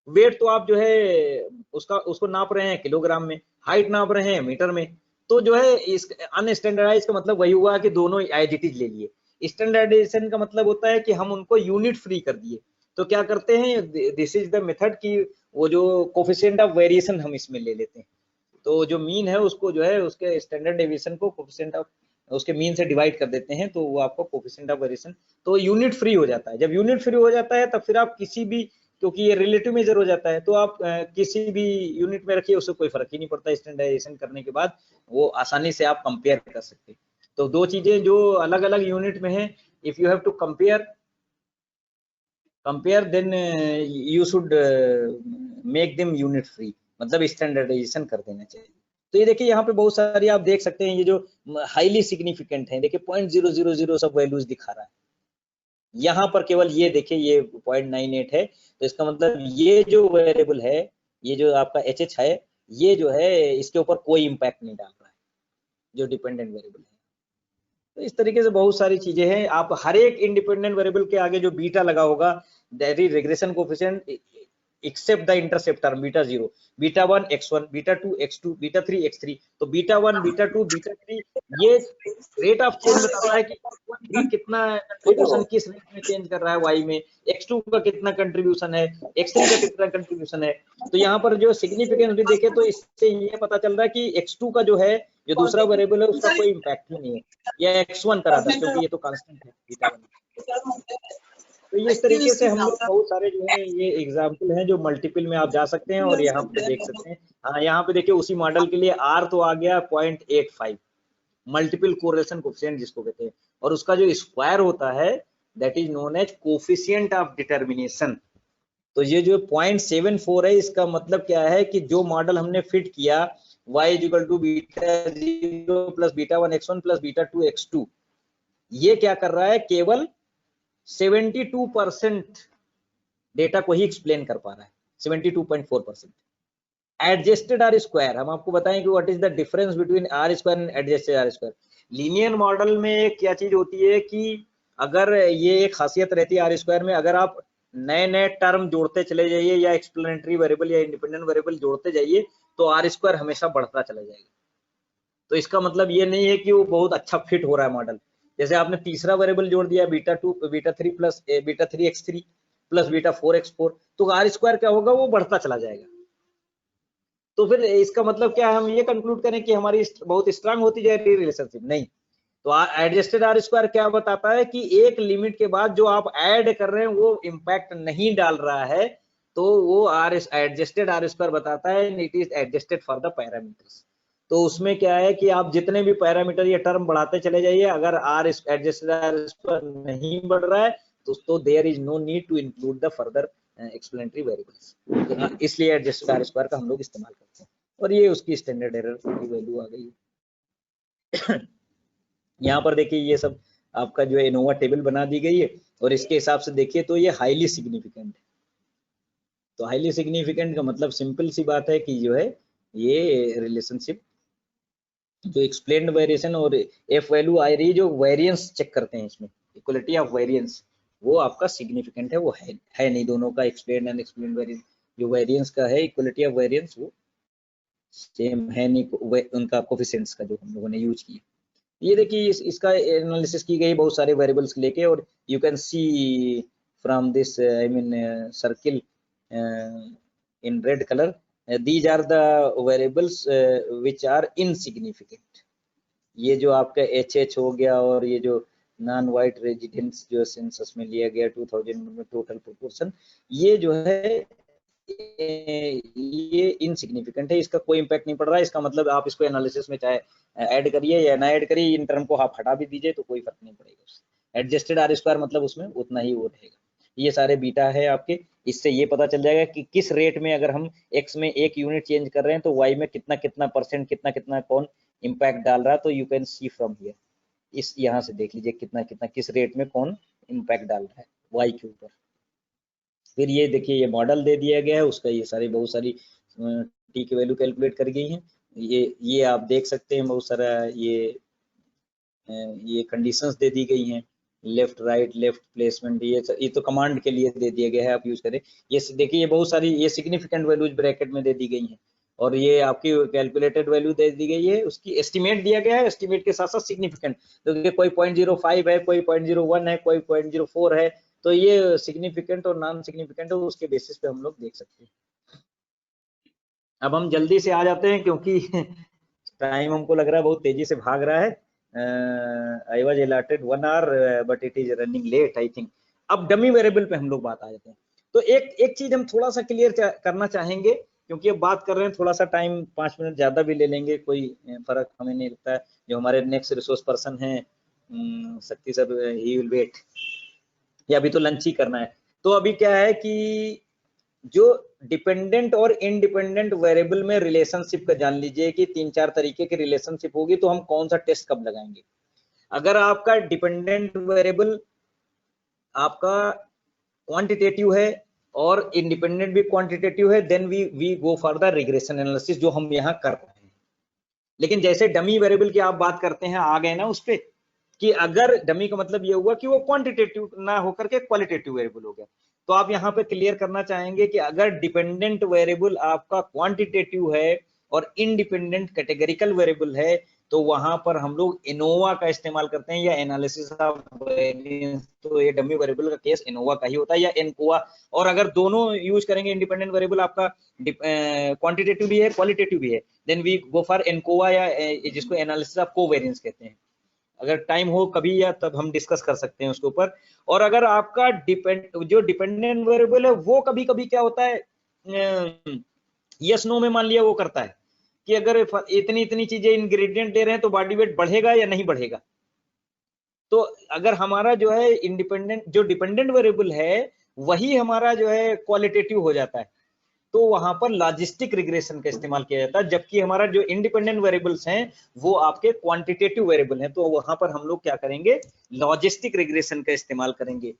वेट तो आप जो है उसको नाप रहे हैं किलोग्राम में, हाइट नाप रहे हैं मीटर में, तो जो है इस अनस्टैंडर्डाइज का मतलब वही हुआ कि दोनों एज इट इज ले लिए। स्टैंडर्डाइजेशन का मतलब होता है कि हम उनको यूनिट फ्री कर दिए। तो क्या करते हैं, दिस इज द मेथड की वो जो कोफिशिएंट ऑफ वेरिएशन हम इसमें ले लेते हैं, तो जो मीन है उसको जो है उसके स्टैंडर्ड डेविएशन को कोफिशिएंट ऑफ उसके मीन से डिवाइड कर देते हैं, तो वो आपको कोफिशिएंट ऑफ वेरिएशन तो यूनिट फ्री हो जाता है। जब यूनिट फ्री हो जाता है तब फिर आप किसी भी, क्योंकि ये रिलेटिव मेजर हो जाता है, तो आप किसी भी यूनिट में रखिए उससे कोई फर्क ही नहीं पड़ता। स्टैंडर्डाइजेशन करने के बाद वो आसानी से आप कंपेयर कर सकते हैं। तो दो चीजें जो अलग अलग यूनिट में है, if you have to compare then you should make them unit free, मतलब स्टैंडर्डाइजेशन कर देना चाहिए। तो ये देखिए यहाँ पे बहुत सारी आप देख सकते हैं, ये जो हाईली सिग्निफिकेंट है देखिए 0.000 सब वैल्यूज दिखा रहा है। यहाँ पर केवल ये देखिए ये 0.98 है, तो इसका मतलब ये जो वेरिएबल है, ये जो आपका HH है, ये जो है इसके ऊपर कोई इंपैक्ट नहीं डाल रहा है जो डिपेंडेंट वेरिएबल है। तो इस तरीके से बहुत सारी चीजें हैं। आप हर एक इंडिपेंडेंट वेरिएबल के आगे जो बीटा लगा होगा that is regression coefficient except the intercept term beta 0, beta 1 x1, beta 2 x2, beta 3 x3। तो बीटा 1, बीटा 2, बीटा 3 ये रेट ऑफ चेंज बताता है कि का कितना कंट्रीब्यूशन किस रेट में चेंज कर रहा है y में, x2 का कितना कंट्रीब्यूशन है, x3 का कितना कंट्रीब्यूशन है। तो यहाँ पर जो सिग्निफिकेंस भी देखे तो इससे ये पता चल रहा है कि x2 का जो है जो दूसरा वेरिएबल है उसका कोई इंपैक्ट ही नहीं है, या x1 करा था क्योंकि ये तो कांस्टेंट है बीटा 1। तो ये इस तरीके से हम लोग बहुत सारे जो है ये एग्जाम्पल हैं जो मल्टीपल में आप जा सकते हैं और यहाँ पे देख सकते हैं। हाँ यहाँ पे देखिए उसी मॉडल के लिए R तो आ गया 0.85 मल्टीपल कोरिलेशन कोफिशिएंट जिसको कहते हैं, और उसका जो स्क्वायर होता है that is known as coefficient of determination. तो ये जो 0.74 है इसका मतलब क्या है कि जो मॉडल हमने फिट किया y equal to beta 0 plus beta 1 x1 plus beta 2 x2, ये क्या कर रहा है, केवल 72% डेटा को ही एक्सप्लेन कर पा रहा है, 72.4%। एडजस्टेड आर स्क्वायर, हम आपको बताएं कि what is the difference between R square and adjusted R square. Linear model में क्या चीज होती है कि अगर ये एक खासियत रहती है आर स्क्वायर में, अगर आप नए नए टर्म जोड़ते चले जाइए या एक्सप्लेनेटरी वेरिएबल या इंडिपेंडेंट वेरिएबल जोड़ते जाइए तो आर स्क्वायर हमेशा बढ़ता चला जाएगा। तो इसका मतलब ये नहीं है कि वो बहुत अच्छा फिट हो रहा है मॉडल। जैसे आपने तीसरा वेरिएबल जोड़ दिया beta 2 beta 3 plus beta 3x3 plus beta 4x4, तो आर स्क्वायर क्या होगा, वो बढ़ता चला जाएगा। तो फिर इसका मतलब क्या है, हम ये कंक्लूड करें कि हमारी बहुत स्ट्रांग होती जा रही है रिलेशनशिप? नहीं। तो एडजस्टेड आर स्क्वायर क्या बताता है कि एक लिमिट के बाद जो आप ऐड कर रहे हैं वो इम्पैक्ट नहीं डाल रहा है, तो वो एडजस्टेड आर स्क्वायर बताता है it is adjusted for the parameters. तो उसमें क्या है कि आप जितने भी पैरामीटर या टर्म बढ़ाते चले जाइए, अगर एडजस्टेड आर स्क्वायर नहीं बढ़ रहा है तो there is no need to include the further explanatory variables. इसलिए एडजस्टेड आर स्क्वायर का हम लोग इस्तेमाल करते हैं, और ये उसकी स्टैंडर्ड एरर की वैल्यू आ गई है। यहाँ पर देखिए ये सब आपका जो है इनोवा टेबल बना दी गई है, और इसके हिसाब से देखिए तो ये हाईली सिग्निफिकेंट है। तो हाईली सिग्निफिकेंट का मतलब सिंपल सी बात है कि जो है ये रिलेशनशिप जो एक्सप्लेन्ड वेरिएशन और एफ वैल्यू आ रही है, जो वेरिएंस चेक करते हैं इसमें इक्वलिटी ऑफ वेरिएंस, वो आपका सिग्निफिकेंट है। वो है नहीं दोनों का, एक्सप्लेन्ड एंड एक्सप्लेन्ड वेरिएंस जो वेरिएंस का है, इक्वलिटी ऑफ वेरिएंस वो सेम है नहीं उनका कोफिशिएंट्स का जो हम लोगों ने यूज किया। ये देखिए इसका एनालिसिस की गई बहुत सारे वेरिएबल्स लेके, और you can see from this I mean circle in red colour, these are the variables which are insignificant। ये जो आपका HH हो गया और ये जो नॉन वाइट रेजिडेंट्स जो सेंसस में लिया गया 2000 में टोटल प्रोपोर्शन, ये जो है ये इनसिग्निफिकेंट है, इसका कोई इम्पैक्ट नहीं पड़ रहा है। इसका मतलब आप इसको एनालिसिस में चाहे ऐड करिए या ना ऐड करिए, इन टर्म को आप हटा भी दीजिए तो कोई फर्क नहीं पड़ेगा उससे। एडजस्टेड आर स्क्वायर मतलब उसमें उतना ही वो रहेगा। ये सारे बीटा है आपके, इससे ये पता चल जाएगा कि किस रेट में अगर हम x में 1 यूनिट चेंज कर रहे हैं तो y में कितना कितना परसेंट कितना कितना कौन इम्पैक्ट डाल रहा है। तो you can see from here, इस यहाँ से देख लीजिए कितना कितना किस रेट में कौन इम्पैक्ट डाल रहा है y के ऊपर। फिर ये देखिए ये मॉडल दे दिया गया है उसका, ये सारी बहुत सारी t की वैल्यू कैलकुलेट कर गई है। ये आप देख सकते हैं बहुत सारा ये कंडीशंस दे दी गई हैं, लेफ्ट राइट लेफ्ट प्लेसमेंट, ये तो कमांड के लिए दे दिया गया है, आप यूज करें। ये देखिए ये बहुत सारी ये सिग्निफिकेंट वैल्यूज ब्रैकेट में दे दी गई हैं, और ये आपकी कैलकुलेटेड वैल्यू दे दी गई है, उसकी एस्टिमेट दिया गया है, एस्टिमेट के साथ साथ सिग्निफिकेंट, तो कोई 0.05 है, कोई 0.01 है, कोई 0.04 है, तो ये सिग्निफिकेंट और नॉन सिग्निफिकेंट है, उसके बेसिस पे हम लोग देख सकते हैं। अब हम जल्दी से आ जाते हैं क्योंकि टाइम हमको लग रहा है बहुत तेजी से भाग रहा है। I was allotted 1 hour but it is running late I think। अब डमी वेरिएबल पे हम लोग बात आ जाते हैं। तो एक चीज हम थोड़ा सा क्लियर करना चाहेंगे, क्योंकि अब बात कर रहे हैं थोड़ा सा टाइम 5 मिनट ज्यादा भी ले लेंगे, कोई फर्क हमें नहीं लगता है। जो हमारे नेक्स्ट रिसोर्स पर्सन है शक्ति सर, ही विल वेट, या अभी तो लंच ही करना है। तो अभी क्या है कि जो डिपेंडेंट और इंडिपेंडेंट वेरिएबल में रिलेशनशिप का जान लीजिए कि 3-4 तरीके की रिलेशनशिप होगी, तो हम कौन सा टेस्ट कब लगाएंगे। अगर आपका डिपेंडेंट वेरिएबल आपका क्वांटिटेटिव है और इंडिपेंडेंट भी क्वांटिटेटिव है, then we go for the regression analysis, जो हम यहाँ कर रहे हैं। लेकिन जैसे डमी वेरिएबल की आप बात करते हैं, आ गए ना उस पे, कि अगर डमी का मतलब ये हुआ कि वो क्वांटिटेटिव ना होकर के क्वालिटेटिव वेरिएबल हो गया, तो आप यहाँ पे क्लियर करना चाहेंगे कि अगर डिपेंडेंट वेरिएबल आपका क्वांटिटेटिव है और इंडिपेंडेंट कैटेगरिकल वेरिएबल है, तो वहां पर हम लोग इनोवा का इस्तेमाल करते हैं, या एनालिसिस ऑफ वेरिएंस। तो ये डमी वेरिएबल का केस इनोवा का ही होता है, या एनकोवा। और अगर दोनों यूज करेंगे, इंडिपेंडेंट वेरिएबल आपका क्वांटिटेटिव भी है क्वालिटेटिव भी है, then we go for ANCOVA, या जिसको एनालिसिस ऑफ कोवेरिएंस कहते हैं। अगर टाइम हो कभी या तब हम डिस्कस कर सकते हैं उसके ऊपर। और अगर आपका जो डिपेंडेंट वेरिएबल है वो कभी कभी क्या होता है, यस नो में मान लिया वो करता है कि अगर इतनी इतनी चीजें इंग्रेडिएंट दे रहे हैं तो बॉडी वेट बढ़ेगा या नहीं बढ़ेगा। तो अगर हमारा जो है इंडिपेंडेंट जो डिपेंडेंट वेरिएबल है वही हमारा जो है क्वालिटेटिव हो जाता है, तो वहां पर लॉजिस्टिक रिग्रेशन का इस्तेमाल किया जाता है। जबकि हमारा जो इंडिपेंडेंट वेरिएबल्स हैं वो आपके क्वांटिटेटिव वेरिएबल हैं, तो वहां पर हम लोग क्या करेंगे, लॉजिस्टिक रिग्रेशन का इस्तेमाल करेंगे।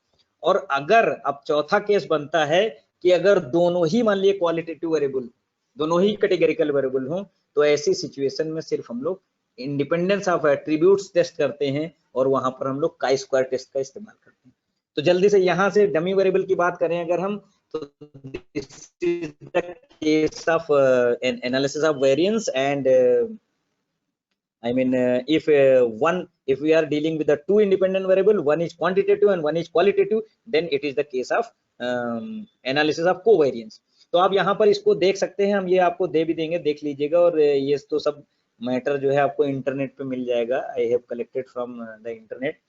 और अगर अब चौथा केस बनता है कि अगर दोनों ही मान लिए क्वालिटेटिव वेरिएबल, दोनों ही कैटेगरिकल वेरिएबल हों, तो ऐसी सिचुएशन में सिर्फ हम लोग इंडिपेंडेंस ऑफ एट्रीब्यूट्स टेस्ट करते हैं, और वहां पर हम लोग काई स्क्वायर टेस्ट का इस्तेमाल करते हैं। तो जल्दी से यहाँ से डमी वेरिएबल की बात करें अगर हम, तो this is the case of analysis of variance and I mean, if we are dealing with the two independent variable, one is quantitative and one is qualitative, then it is the case of analysis of covariance. तो आप यहाँ पर इसको देख सकते हैं, हम ये आपको दे भी देंगे, देख लीजिएगा। और ये तो सब मैटर जो है आपको इंटरनेट पे मिल जाएगा, I have collected from the internet.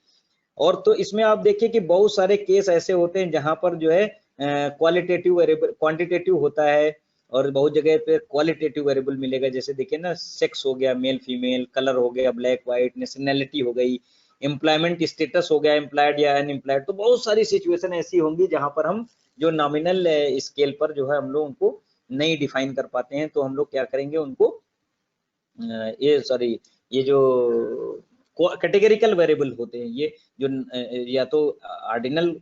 और तो इसमें आप देखिए कि बहुत सारे केस ऐसे होते हैं जहां पर जो है क्वालिटेटिव वेरिएबल, क्वांटिटेटिव होता है, और बहुत जगह पे क्वालिटेटिव वेरिएबल मिलेगा। जैसे देखिए ना, सेक्स हो गया, मेल फीमेल, कलर हो गया, ब्लैक व्हाइट, नेशनैलिटी हो गई, एम्प्लॉयमेंट स्टेटस हो गया, एम्प्लॉयड या अनएम्प्लॉयड। तो बहुत सारी सिचुएशन ऐसी होंगी जहां पर हम जो नॉमिनल स्केल पर जो है हम लोग उनको नहीं डिफाइन कर पाते हैं। तो हम लोग क्या करेंगे, उनको ये जो कैटेगरिकल वेरिएबल होते हैं, ये जो या तो ऑर्डिनल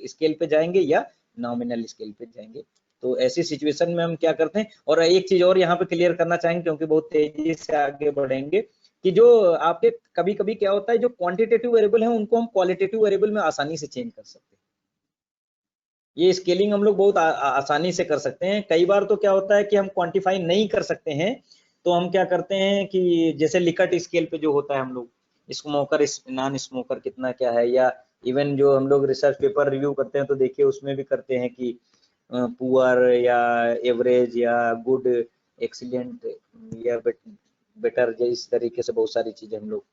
स्केल पे जाएंगे या नॉमिनल स्केल पे जाएंगे। तो ऐसी सिचुएशन में हम क्या करते हैं। और एक चीज और यहाँ पे क्लियर करना चाहेंगे, क्योंकि बहुत तेजी से आगे बढ़ेंगे, कि जो आपके कभी कभी क्या होता है, जो क्वांटिटेटिव वेरिएबल है उनको हम क्वालिटेटिव वेरिएबल में आसानी से चेंज कर सकते हैं। ये स्केलिंग हम लोग बहुत आसानी से कर सकते हैं। कई बार तो क्या होता है कि हम क्वांटिफाई नहीं कर सकते हैं, तो हम क्या करते हैं कि जैसे लिकट स्केल पे जो होता है, हम लोग स्मोकर नॉन स्मोकर कितना क्या है, या इवन जो हम लोग रिसर्च पेपर रिव्यू करते हैं तो देखिए उसमें भी करते हैं कि पुअर या एवरेज या गुड, एक्सीलेंट या बेटर, इस तरीके से बहुत सारी चीजें हम लोग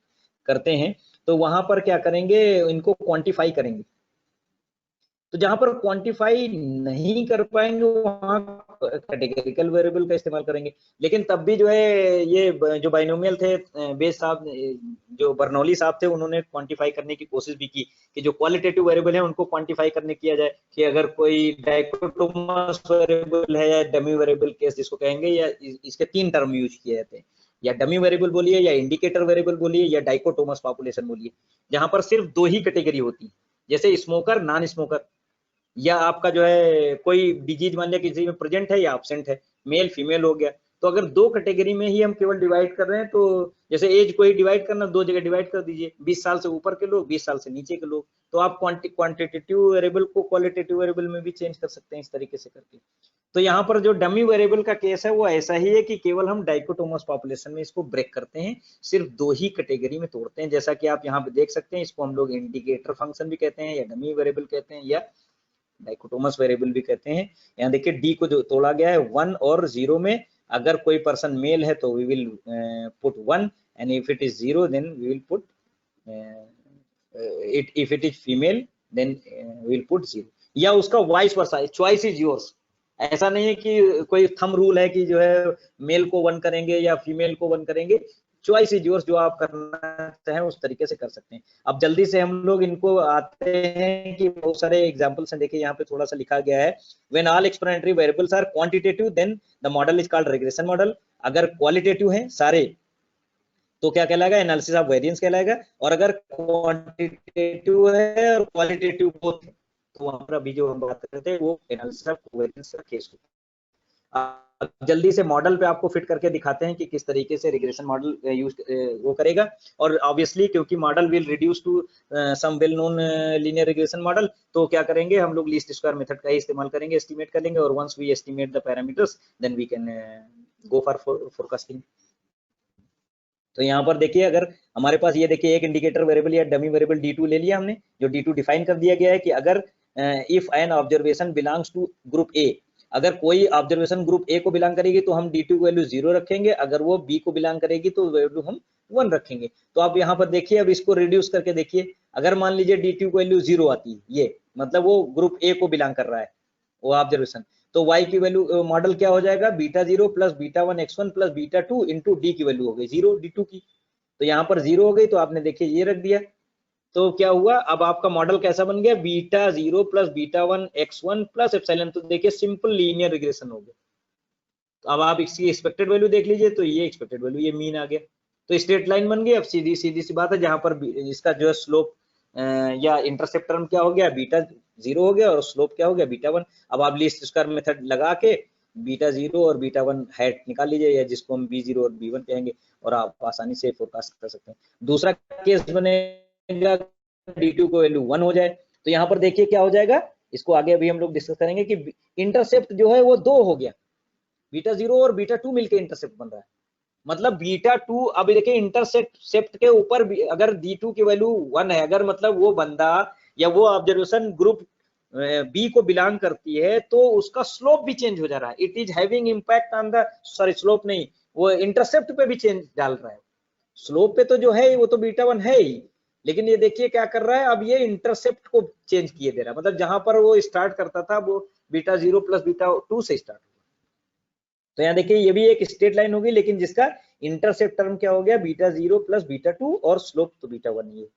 करते हैं। तो वहां पर क्या करेंगे, इनको क्वांटिफाई करेंगे। तो जहां पर क्वांटिफाई नहीं कर पाएंगे वहां कैटेगरिकल वेरिएबल का इस्तेमाल करेंगे। लेकिन तब भी जो है, ये जो बाइनोमियल थे, बेस साहब, जो बर्नौली साहब थे, उन्होंने क्वांटिफाई करने की कोशिश भी की कि जो क्वालिटेटिव वेरिएबल है उनको क्वांटिफाई करने किया जाए, कि अगर कोई डाइकोटोमस वेरिएबल है या डमी वेरिएबल केस जिसको कहेंगे, या इसके 3 टर्म यूज किए जाते हैं, या डमी वेरिएबल बोलिए, या इंडिकेटर वेरिएबल बोलिए, या डाइकोटोमस पॉपुलेशन बोलिए, जहां पर सिर्फ 2 ही कैटेगरी होती है, जैसे स्मोकर, नॉन स्मोकर, या आपका जो है कोई डिजीज मान लिया किसी में प्रेजेंट है या एब्सेंट है, मेल फीमेल हो गया। तो अगर 2 कैटेगरी में ही हम केवल डिवाइड कर रहे हैं, तो जैसे एज को ही डिवाइड करना, 2 जगह डिवाइड कर दीजिए, 20 साल से ऊपर के लोग, 20 साल से नीचे के लोग। तो आप क्वांटिटेटिव वेरिएबल को क्वालिटेटिव वेरिएबल में भी चेंज कर सकते हैं इस तरीके से करके। तो यहाँ पर जो डमी वेरिएबल का केस है वो ऐसा ही है कि केवल हम डाइकोटोमस पॉपुलेशन में इसको ब्रेक करते हैं, सिर्फ 2 ही कैटेगरी में तोड़ते हैं। जैसा कि आप यहाँ पे देख सकते हैं, इसको हम लोग इंडिकेटर फंक्शन भी कहते हैं, या डमी वेरिएबल कहते हैं, या डाइकोटोमस वेरिएबल भी कहते हैं। यहाँ देखिए डी को जो तोड़ा गया है 1 और 0 में, अगर कोई पर्सन मेल है तो we will put 1, and if it is 0 then we will put it, if it is female then we will put 0, या उसका vice versa, choice is yours. ऐसा नहीं है कि कोई थंब रूल है कि जो है मेल को 1 करेंगे या फीमेल को 1 करेंगे, चॉइस इज योर्स, जो आप करना चाहें उस तरीके से कर सकते हैं। अब जल्दी से हम लोग इनको आते हैं कि बहुत सारे एग्जांपल्स हैं। देखिए यहाँ पे थोड़ा सा लिखा गया है, when all explanatory variables are quantitative then the model is called regression model. अगर क्वालिटेटिव है सारे तो क्या कहलाएगा, एनालिसिस ऑफ वेरिएंस कहलाएगा। और अगर क्वांटिटेटिव है और क्वालिटेटिव बोथ है, तो वहां पर अभी जो हम बात करते हैं वो एनालिसिस ऑफ वेरिएंस का केस होता है। जल्दी से मॉडल पे आपको फिट करके दिखाते हैं कि किस तरीके से रिग्रेशन मॉडल यूज वो करेगा। और ऑब्वियसली क्योंकि model will reduce to some well known linear regression model, तो क्या करेंगे हम लोग, लीस्ट स्क्वायर मेथड का ही इस्तेमाल करेंगे, एस्टिमेट करेंगे। और once we estimate the parameters then we can go for forecasting. तो यहाँ पर देखिए, अगर हमारे पास ये देखिए एक इंडिकेटर वेरिएबल या डमी वेरिएबल D2 ले लिया हमने, जो D2 डिफाइन कर दिया गया है कि अगर if an observation belongs to group A, अगर कोई ऑब्जर्वेशन ग्रुप ए को बिलोंग करेगी तो हम D2 वैल्यू 0 रखेंगे, अगर वो बी को बिलोंग करेगी तो वैल्यू हम 1 रखेंगे। तो आप यहाँ पर देखिए, अब इसको रिड्यूस करके देखिए, अगर मान लीजिए D2 को वैल्यू 0 आती है, ये मतलब वो ग्रुप ए को बिलोंग कर रहा है वो ऑब्जर्वेशन, तो y की वैल्यू मॉडल क्या हो जाएगा, beta 0 plus beta 1 x1 plus beta 2 into D की वैल्यू हो गई 0 D2 की। तो यहाँ पर 0 हो गई, तो आपने देखिए ये रख दिया, तो क्या हुआ, अब आपका मॉडल कैसा बन गया, beta 0 plus beta 1 x1 plus epsilon. तो देखिए सिंपल लीनियर रिग्रेशन हो गया। तो अब आप इसकी एक्सपेक्टेड वैल्यू देख लीजिए, तो ये एक्सपेक्टेड वैल्यू, ये मीन आ गया, तो स्ट्रेट लाइन बन गई। अब सीधी सी बात है, जहां पर इसका जो स्लोप या इंटरसेप्ट टर्म क्या हो गया, बीटा 0 हो गया, और स्लोप क्या हो गया, बीटा 1। अब आप लीस्ट स्क्वायर मेथड लगा के बीटा 0 और बीटा 1 हैट निकाल लीजिए, या जिसको हम B0 और B1 कहेंगे, और आप आसानी से फोरकास्ट कर सकते हैं। दूसरा केस बनेगा D2 को वैल्यू 1 हो जाए, तो यहाँ पर देखिए क्या हो जाएगा, इसको आगे अभी हम लोग डिस्कस करेंगे कि इंटरसेप्ट जो है वो 2 हो गया, बीटा 0 और बीटा 2 मिलकर इंटरसेप्ट बन रहा है। मतलब बीटा 2, अब देखिए इंटरसेप्ट के ऊपर अगर D2 की वैल्यू 1 है, अगर मतलब वो बंदा या वो ऑब्जर्वेशन ग्रुप बी को बिलोंग करती है, तो उसका स्लोप भी चेंज हो जा रहा है। It is having impact on the, sorry slope नहीं, वो इंटरसेप्ट पे भी चेंज डाल रहा है। स्लोप पे तो जो है वो तो बीटा 1 है ही, लेकिन ये देखिए क्या कर रहा है, अब ये इंटरसेप्ट को चेंज किए दे रहा है। मतलब जहां पर वो स्टार्ट करता था वो बीटा 0 प्लस बीटा 2 से स्टार्ट हुआ। तो यहाँ देखिए ये भी एक स्ट्रेट लाइन होगी, लेकिन जिसका इंटरसेप्ट टर्म क्या हो गया, बीटा 0 प्लस बीटा 2 और स्लोप तो बीटा 1 ही है।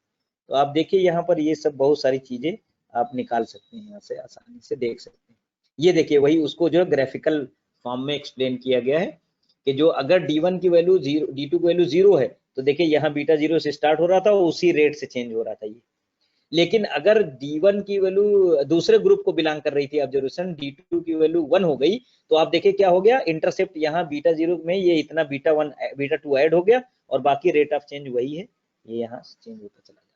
तो आप देखिए यहाँ पर ये सब बहुत सारी चीजें आप निकाल सकते हैं, यहाँ से आसानी से देख सकते हैं। ये देखिए वही उसको जो ग्राफिकल फॉर्म में एक्सप्लेन किया गया है कि जो अगर D1 की वैल्यू 0, D2 की वैल्यू 0 है, तो देखिए यहाँ बीटा 0 से स्टार्ट हो रहा था, उसी रेट से चेंज हो रहा था ये। लेकिन अगर D1 की वैल्यू दूसरे ग्रुप को बिलोंग कर रही थी ऑब्जर्वेशन, D2 की वैल्यू 1 हो गई, तो आप देखिए क्या हो गया, इंटरसेप्ट यहाँ बीटा 0 में ये इतना बीटा 1 बीटा 2 ऐड हो गया, और बाकी रेट ऑफ चेंज वही है, ये यहाँ चेंज होता चला गया।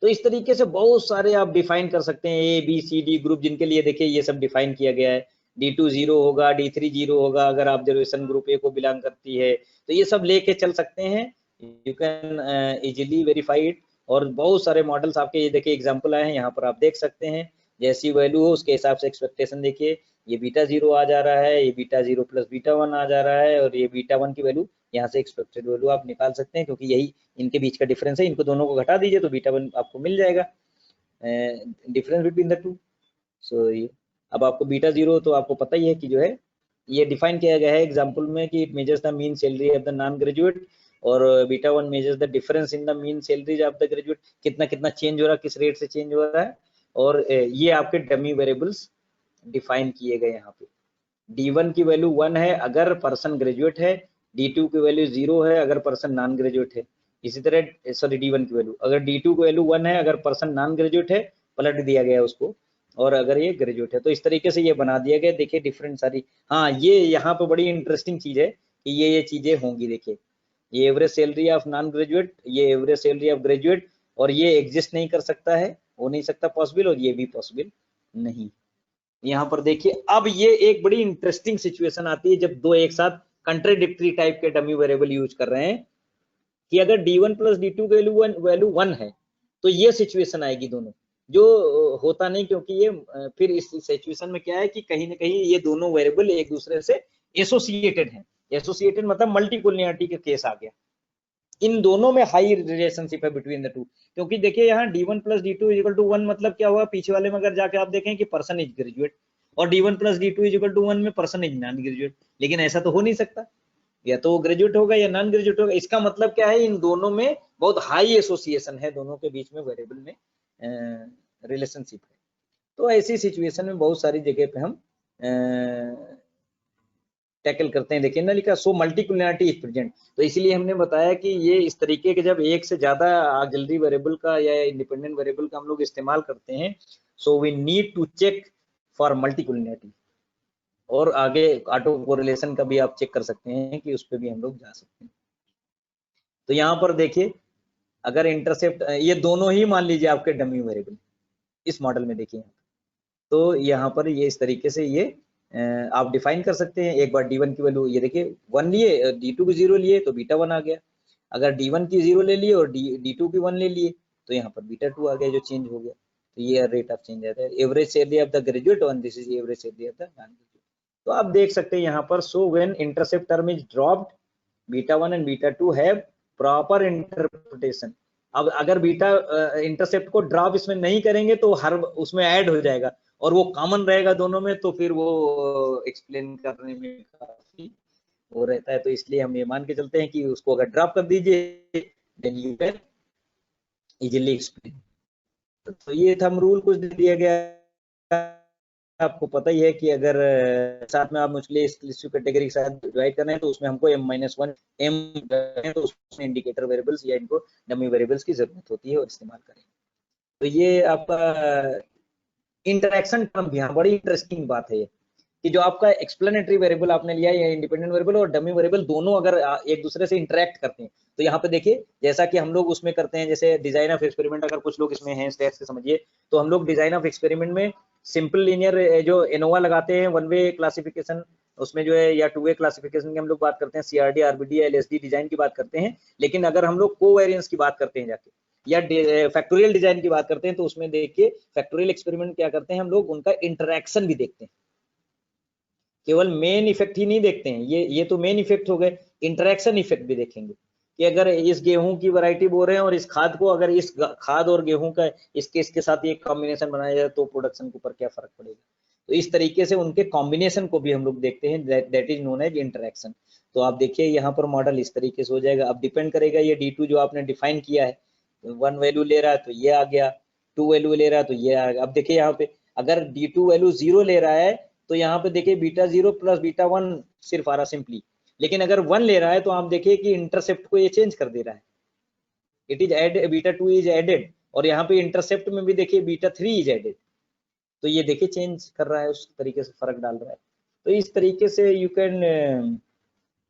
तो इस तरीके से बहुत सारे आप डिफाइन कर सकते हैं, A B C D group, जिनके लिए देखिए ये सब डिफाइन किया गया है। D2 0 होगा, D3 0 होगा अगर ऑब्जर्वेशन ग्रुप ए को बिलोंग करती है, तो ये सब लेके चल सकते हैं, you can easily verify it. और बहुत सारे मॉडल्स आपके ये देखिए एग्जांपल आए हैं, यहाँ पर आप देख सकते हैं, जैसी वैल्यू हो उसके हिसाब से एक्सपेक्टेशन देखिए, ये बीटा 0 आ जा रहा है, ये बीटा 0 प्लस बीटा 1 आ जा रहा है, और ये बीटा 1 की वैल्यू यहाँ से एक्सपेक्टेड वैल्यू आप निकाल सकते हैं, क्योंकि यही इनके बीच का डिफरेंस है। इनको दोनों को घटा दीजिए तो बीटा 1 आपको मिल जाएगा, डिफरेंस बिटवीन द टू। सो अब आपको बीटा 0 तो आपको पता ही है कि जो है ये डिफाइन किया गया है एग्जांपल में कि it measures the mean salary of the non graduate, और beta 1 measures the difference in the mean salaries of the graduate, कितना कितना चेंज हो रहा है, किस रेट से चेंज हो रहा है। और ये आपके डमी वेरिएबल्स डिफाइन किए गए यहाँ पे। D1 की वैल्यू 1 है अगर पर्सन ग्रेजुएट है, D2 की वैल्यू 0 है अगर पर्सन नॉन ग्रेजुएट है। इसी तरह सॉरी D1 की वैल्यू, अगर D2 की वैल्यू 1 है अगर पर्सन नॉन ग्रेजुएट है, पलट दिया गया उसको, और अगर ये ग्रेजुएट है। तो इस तरीके से ये बना दिया गया। देखिए डिफरेंट सारी, हाँ ये यहाँ पे बड़ी इंटरेस्टिंग चीज है कि ये चीजें होंगी। देखिए ये average salary of non graduate, ये एवरेज सैलरी ऑफ ग्रेजुएट, और ये एग्जिस्ट नहीं कर सकता है, हो नहीं सकता पॉसिबल, और ये भी पॉसिबल नहीं। यहाँ पर देखिए अब ये एक बड़ी इंटरेस्टिंग सिचुएशन आती है जब दो एक साथ कंट्राडिक्टरी टाइप के डमी वेरिएबल यूज कर रहे हैं, कि अगर D1 प्लस D2 वैल्यू 1 है, तो ये सिचुएशन आएगी दोनों, जो होता नहीं, क्योंकि ये फिर इस सिचुएशन में क्या है कि कहीं ना कहीं ये दोनों वेरिएबल एक दूसरे से एसोसिएटेड हैं। एसोसिएटेड मतलब मल्टीकोलिनियरिटी का केस आ गया, इन दोनों में हाई रिलेशनशिप है बिटवीन द टू। क्योंकि देखिए यहाँ D1 plus D2 equal to 1 मतलब क्या हुआ, पीछे वाले में अगर जाके आप देखें कि पर्सन इज ग्रेजुएट, और D1 plus D2 equal to 1 में पर्सन इज नॉन ग्रेजुएट, लेकिन ऐसा तो हो नहीं सकता, या तो ग्रेजुएट होगा या नॉन ग्रेजुएट होगा। इसका मतलब क्या है, इन दोनों में बहुत हाई एसोसिएशन है, दोनों के बीच में वेरिएबल में रिलेशनशिप है। तो ऐसी सिचुएशन में बहुत सारी जगह पे हम टैकल करते हैं। देखिए ना लिखा, सो मल्टीकुलरिटी इज प्रेजेंट, तो इसीलिए हमने बताया कि ये इस तरीके के जब एक से ज्यादा ऑक्सिलरी वेरिएबल का या इंडिपेंडेंट वेरिएबल का हम लोग इस्तेमाल करते हैं, so we need to check for multicollinearity. और आगे ऑटो कोरिलेशन का भी आप चेक कर सकते हैं कि उस पर भी हम लोग जा सकते हैं। तो यहाँ पर देखिए अगर इंटरसेप्ट, ये दोनों ही मान लीजिए आपके डमी वेरिएबल इस मॉडल में देखिए, तो यहाँ पर ये इस तरीके से ये आप डिफाइन कर सकते हैं। एक बार D1 की वैल्यू ये देखिए 1 लिए, D2 की 0 लिए तो बीटा 1 आ गया। अगर D1 की 0 ले लिए और D2 की 1 ले लिए तो यहाँ पर बीटा 2 आ गया, जो चेंज हो गया। तो ये रेट ऑफ चेंज आता है। Average salary of the graduate और this is average salary of the non graduate. तो आप देख सकते हैं यहाँ पर, so when intercept term is dropped, beta 1 and beta 2 have proper interpretation. अब अगर बीटा इंटरसेप्ट को ड्रॉप इसमें नहीं करेंगे तो हर उसमें ऐड हो जाएगा, और वो कॉमन रहेगा दोनों में, तो फिर वो एक्सप्लेन करने में काफी वो रहता है। तो इसलिए हम ये मान के चलते हैं कि उसको अगर ड्रॉप कर दीजिए then you can easily explain. तो ये थंब रूल कुछ दे दिया गया, आपको पता ही है कि अगर साथ में आप मुझे एक्सक्लूसिव कैटेगरी के साथ डिवाइड करना है तो उसमें हमको M-1 M तो उसमें इंडिकेटर वेरिएबल्स या इनको डमी वेरिएबल्स की जरूरत होती है और इस्तेमाल करेंगे। तो ये आपका इंटरेक्शन टर्म भी, हाँ बड़ी इंटरेस्टिंग बात है ये। कि जो आपका एक्सप्लेनेटरी वेरिएबल आपने लिया या इंडिपेंडेंट वेरिएबल और डमी वेरिएबल दोनों अगर एक दूसरे से इंटरेक्ट करते हैं, तो यहाँ पे देखिए जैसा कि हम लोग उसमें करते हैं, जैसे डिजाइन ऑफ एक्सपेरिमेंट, अगर कुछ लोग इसमें हैं स्टेट्स से समझिए, तो हम लोग डिजाइन ऑफ एक्सपेरिमेंट में सिंपल लीनियर जो एनोवा लगाते हैं, वन वे क्लासिफिकेशन उसमें जो है, या टू वे क्लासिफिकेशन की हम लोग बात करते हैं, सीआरडी, आरबीडी, एलएसडी डिजाइन की बात करते हैं। लेकिन अगर हम लोग कोवेरिएंस की बात करते हैं जाके, या फैक्टोरियल डिजाइन की बात करते हैं, तो उसमें देखिए फैक्टोरियल एक्सपेरिमेंट क्या करते हैं, हम लोग उनका इंटरेक्शन भी देखते हैं, केवल मेन इफेक्ट ही नहीं देखते हैं। ये तो मेन इफेक्ट हो गए, इंटरेक्शन इफेक्ट भी देखेंगे कि अगर इस गेहूं की वैरायटी बोल रहे हैं और इस खाद को, अगर इस खाद और गेहूं का इसके साथ ये कॉम्बिनेशन बनाया जाए तो प्रोडक्शन के ऊपर क्या फर्क पड़ेगा। तो इस तरीके से उनके कॉम्बिनेशन को भी हम लोग देखते हैं, that is known as interaction. तो आप देखिए यहाँ पर मॉडल इस तरीके से हो जाएगा। अब डिपेंड करेगा ये D2 जो आपने डिफाइन किया है, 1 वैल्यू ले रहा है तो ये आ गया, 2 वैल्यू ले रहा है तो ये आ गया। अब देखिए यहाँ पे अगर D2 वैल्यू 0 ले रहा है तो यहाँ पे देखिए बीटा 0 प्लस बीटा 1 सिर्फ आ रहा सिंपली। लेकिन अगर 1 ले रहा है तो आप देखिए कि इंटरसेप्ट को ये चेंज कर दे रहा है, it is add, beta 2 is added, और यहाँ पे इंटरसेप्ट में भी देखिए बीटा 3 इज एडेड। तो ये देखिए चेंज कर रहा है, उस तरीके से फर्क डाल रहा है। तो इस तरीके से you can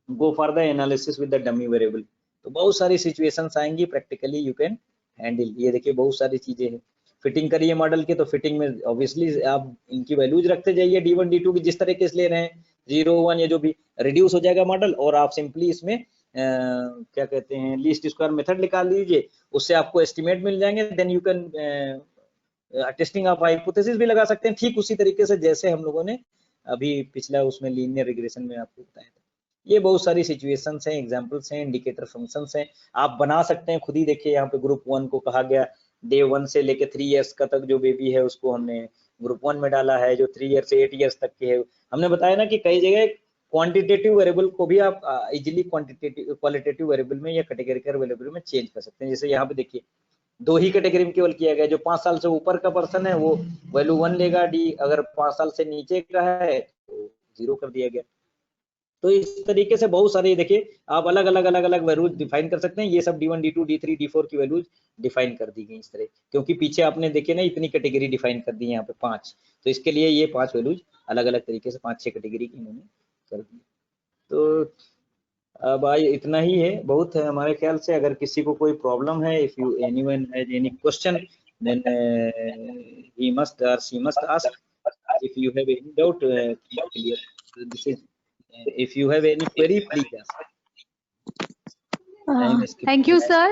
go for the analysis with the dummy variable. तो बहुत सारी सिचुएशंस आएंगी, प्रैक्टिकली यू कैन हैंडल। ये देखिए बहुत सारी चीजें हैं। फिटिंग करिए मॉडल के, तो फिटिंग में ऑब्वियसली आप इनकी वैल्यूज रखते जाइए, D1 D2 की जिस तरीके से ले रहे हैं, 0 1 ये जो भी रिड्यूस हो जाएगा मॉडल, और आप सिंपली इसमें क्या कहते हैं लीस्ट स्क्वायर मेथड निकाल लीजिए, उससे आपको एस्टिमेट मिल जाएंगे। Then you can testing of hypothesis भी लगा सकते हैं, ठीक उसी तरीके से जैसे हम लोगों ने अभी पिछला उसमें लीनियर रिग्रेशन में आपको बताया था। ये बहुत सारी सिचुएशंस हैं, एग्जांपल्स हैं, इंडिकेटर फंक्शंस हैं, आप बना सकते हैं खुद ही। देखिए यहाँ पे ग्रुप 1 को कहा गया डे 1 से लेके 3 इयर्स का तक जो बेबी है उसको हमने ग्रुप 1 में डाला है, जो 3 ईयर से 8 इयर्स तक के है। हमने बताया ना कि कई जगह क्वांटिटेटिव वेरिएबल को भी आप इजीली क्वालिटेटिव वेरिएबल में या कैटेगरिकल वेरिएबल में चेंज कर सकते हैं। जैसे यहाँ पे देखिए 2 ही कैटेगरी में केवल किया गया, जो 5 साल से ऊपर का पर्सन है वो वैल्यू 1 लेगा डी, अगर 5 साल से नीचे का है तो 0 कर दिया गया। तो इस तरीके से बहुत सारे देखिए आप अलग अलग वैल्यूज डिफाइन कर सकते हैं। ये सब D1 D2 D3 D4 की वैल्यूज डिफाइन कर दी गई इस तरह, क्योंकि पीछे आपने देखे ना इतनी कैटेगरी डिफाइन कर दी है यहाँ पे 5, तो इसके लिए ये 5 वैल्यूज अलग अलग तरीके से 5-6 कैटेगरी की इन्होंने कर दी। तो अब आई इतना ही है, बहुत है हमारे ख्याल से। अगर किसी को कोई प्रॉब्लम है, if you anyone has any question then he must और she must ask, if you have any doubt clear, this is if you have any query please ask. Thank you sir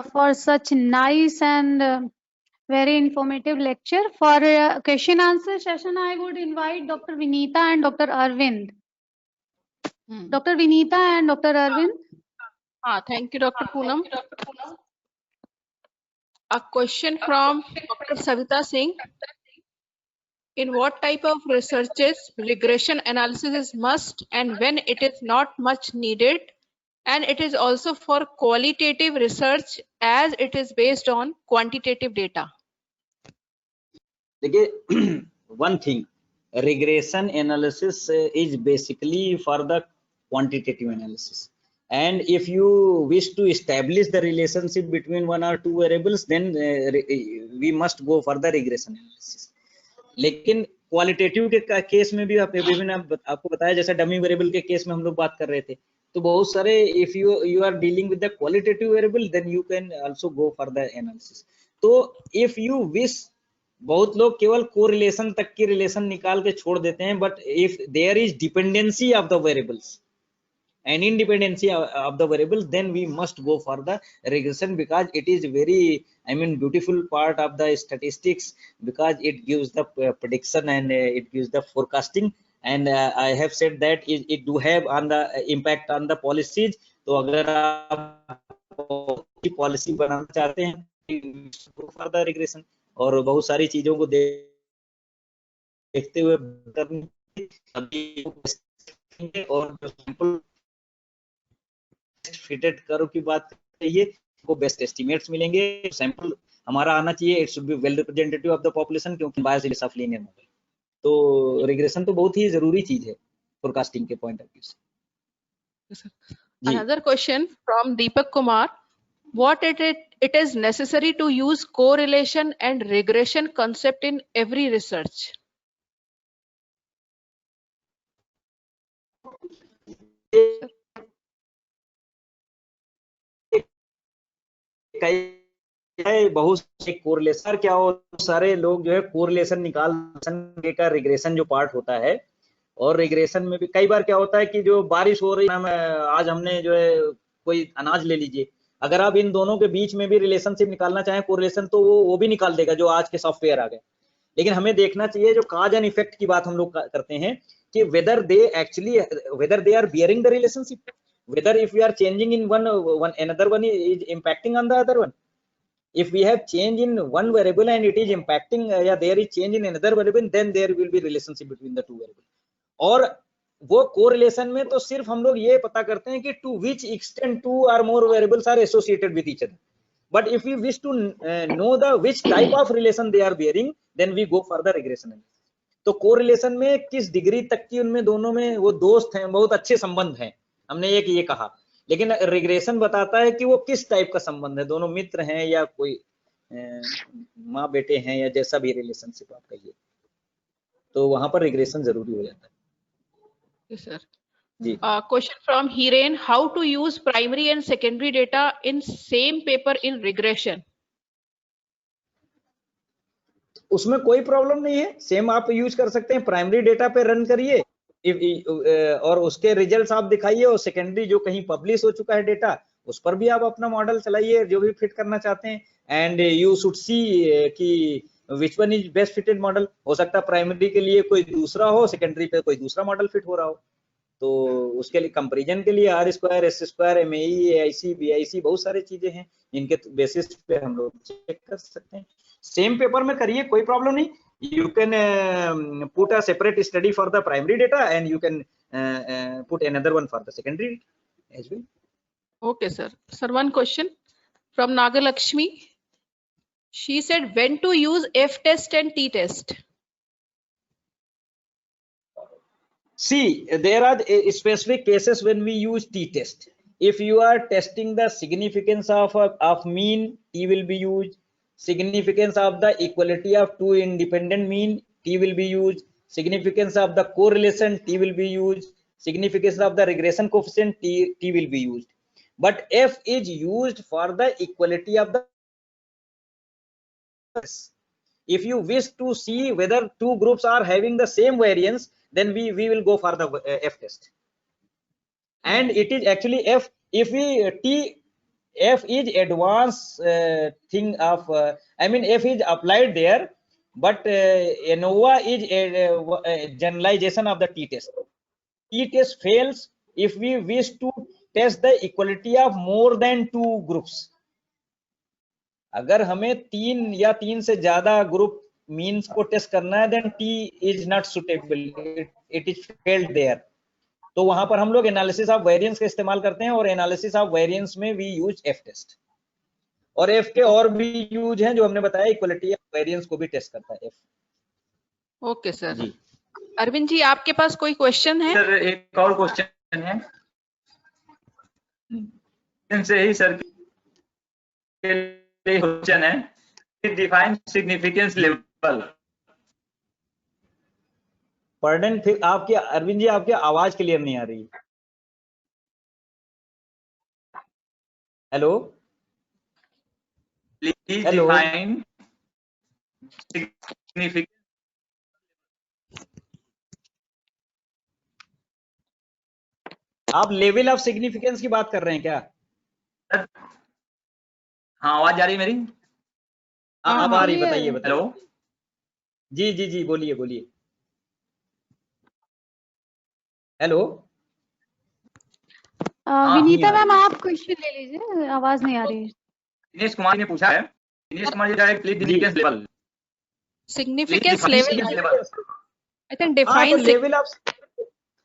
for such nice and very informative lecture. For question answer session I would invite Dr. Vinita and Dr. Arvind. Dr. Vinita and Dr. Arvind. Thank you, Dr. Poonam. A question from Dr. Savita Singh. In what type of researches regression analysis is must and when it is not much needed? And it is also for qualitative research as it is based on quantitative data. देखिए one thing, regression analysis is basically for the quantitative analysis, and if you wish to establish the relationship between 1 or 2 variables then we must go for the regression analysis. लेकिन qualitative के case में भी आपको बताया, जैसे dummy variable के case में हम लोग बात कर रहे थे, तो बहुत सारे if you are dealing with the qualitative variable then you can also go for the analysis. तो इफ यू विश, बहुत लोग केवल कोरिलेशन तक की रिलेशन निकाल के छोड़ देते हैं, but if there is dependency of the variables and independency of the variable then we must go for the regression, because it is very beautiful part of the statistics, because it gives the prediction and it gives the forecasting, and I have said that it do have on the impact on the policies. तो अगर आप policy बनाना चाहते हैं go for the regression, और बहुत सारी चीजों को देखते हुए और फिटेड कर्व की बात करिए को बेस्ट एस्टिमेट्स मिलेंगे। सैंपल हमारा आना चाहिए, it should be well representative of the population, क्योंकि bias is of linear model. तो रिग्रेशन तो बहुत ही जरूरी चीज है फोरकास्टिंग के पॉइंट ऑफ व्यू से। Another question from Deepak Kumar. What it is necessary to use correlation and regression concept in every research? कई बहुत से कोरिलेशन क्या हो, सारे लोग जो है कोरिलेशन निकाल का रिग्रेशन जो पार्ट होता है, और रिग्रेशन में भी कई बार क्या होता है कि जो बारिश हो रही है, आज हमने जो है कोई अनाज ले लीजिए, अगर आप इन दोनों के बीच में भी रिलेशनशिप निकालना चाहें कोरिलेशन, तो वो भी निकाल देगा जो आज के सॉफ्टवेयर आ गए। लेकिन हमें देखना चाहिए जो काज एंड इफेक्ट की बात हम लोग करते हैं कि whether they are bearing the relationship, whether if we are changing in one another one is impacting on the other one. If we have change in one variable and it is impacting there is change in another variable, then there will be relationship between the two variable. और वो correlation में तो सिर्फ हम लोग ये पता करते हैं कि to which extent two or more variables are associated with each other, but if we wish to know the which type of relation they are bearing, then we go for the regression. तो correlation में किस degree तक की उनमें दोनों में वो दोस्त हैं, बहुत अच्छे संबंध हैं, हमने एक ये कहा। लेकिन रिग्रेशन बताता है कि वो किस टाइप का संबंध है, दोनों मित्र हैं या कोई माँ बेटे हैं या जैसा भी रिलेशनशिप आप कहिए, तो वहां पर रिग्रेशन जरूरी हो जाता है। Sir ji, question from Hiren, how to use primary and secondary data in same paper in regression? उसमें कोई प्रॉब्लम नहीं है, सेम आप यूज कर सकते हैं, प्राइमरी डेटा पे रन करिए और उसके रिजल्ट्स आप दिखाइए, और सेकेंडरी जो कहीं पब्लिश हो चुका है डेटा उस पर भी आप अपना मॉडल चलाइए जो भी फिट करना चाहते हैं, एंड यू शुड सी कि which one is best fitted model. हो सकता है प्राइमरी के लिए कोई दूसरा हो, सेकेंडरी पे कोई दूसरा मॉडल फिट हो रहा हो, तो उसके लिए कंपैरिजन के लिए R square, S square, MAE, AIC, BIC बहुत सारी चीजें हैं, इनके बेसिस पे हम लोग चेक कर सकते हैं। सेम पेपर में करिए, कोई प्रॉब्लम नहीं, you can put a separate study for the primary data and you can put another one for the secondary as well. Okay, sir. Sir, one question from Nagalakshmi. She said, when to use F test and T test? See, there are specific cases when we use T test. If you are testing the significance of mean, T will be used. Significance of the equality of two independent mean, T will be used. Significance of the correlation, T will be used. Significance of the regression coefficient, T will be used. But F is used for the equality of the. If you wish to see whether two groups are having the same variance, then we will go for the F test. And it is actually F, if we F is advanced thing of I mean F is applied there, but ANOVA is a generalization of the T test. T test fails if we wish to test the equality of more than two groups. अगर हमें 3 या 3 से ज्यादा group means को test करना है, then T is not suitable, it is failed there, तो वहां पर हम लोग एनालिसिस ऑफ वेरिएंस का इस्तेमाल करते हैं, और एनालिसिस ऑफ वेरिएंस में वी यूज एफ टेस्ट। और एफ के और भी यूज हैं जो हमने बताया, इक्वलिटी ऑफ वेरिएंस को भी टेस्ट करता है एफ। Okay sir. जी अरविंद जी, आपके पास कोई क्वेश्चन है? सर एक और क्वेश्चन है इनसे ही सर क्वेश्चन है, डिफाइन सिग्निफिकेंस लेवल। पर्डन, फिर आपकी अरविंद जी आपकी आवाज क्लियर नहीं आ रही। Hello please hello, define significance. आप लेवल ऑफ सिग्निफिकेंस की बात कर रहे हैं क्या? हाँ, आवाज आ रही है मेरी? आप आ रही, बताइए बताइए। हेलो जी जी जी, बोलिए बोलिए। हेलो विनीता मैम, आप क्वेश्चन ले लीजिए, आवाज नहीं आ रही है। दिनेश कुमार ने पूछा है, दिनेश कुमार जी का please significance level. Significance level, I think define level of,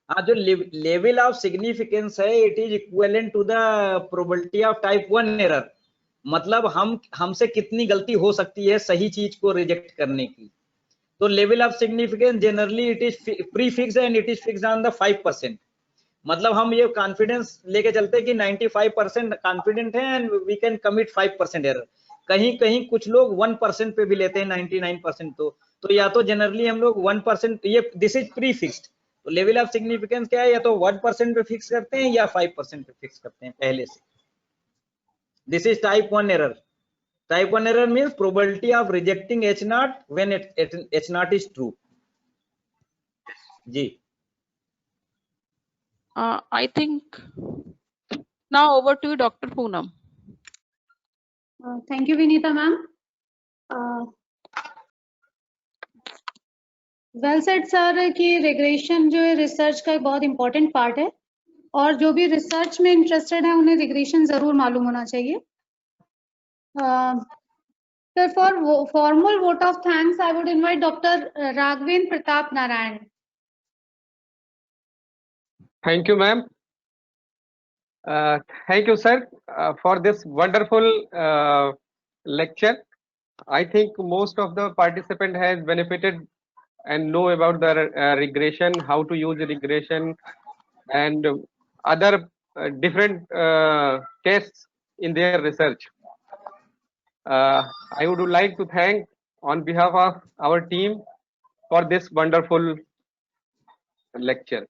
जो लेवल ऑफ सिग्निफिकेंस है, it is equivalent to the probability of type 1 error. मतलब हमसे कितनी गलती हो सकती है सही चीज को रिजेक्ट करने की। तो level of significance generally it is prefixed and it is fixed on the 5%। मतलब हम ये कॉन्फिडेंस लेके चलते हैं कि 95% कॉन्फिडेंट है and we can commit 5% error. कहीं कहीं कुछ लोग 1% पे भी लेते हैं 99%। तो या तो जनरली हम लोग 1%, ये दिस इज प्री फिक्स्ड, तो लेवल ऑफ सिग्निफिकेंस क्या है, या तो 1% पे फिक्स करते हैं या 5% पे फिक्स करते हैं पहले से। This is type 1 error. Type 1 error means probability of rejecting H0 when H0 is true. जी I think now over to you, Dr. Poonam. Thank you, Vinita ma'am. Well said sir कि regression जो है research का एक बहुत important part है, और जो भी रिसर्च में इंटरेस्टेड है उन्हें रिग्रेशन जरूर मालूम होना चाहिए। Sir for formal vote of thanks I would invite doctor Raghavendra Pratap Narayan. Thank you, ma'am. Thank you, sir, for this wonderful lecture. I think most of the participant has benefited and know about the regression, how to use regression, and other different tests in their research. I would like to thank on behalf of our team for this wonderful lecture.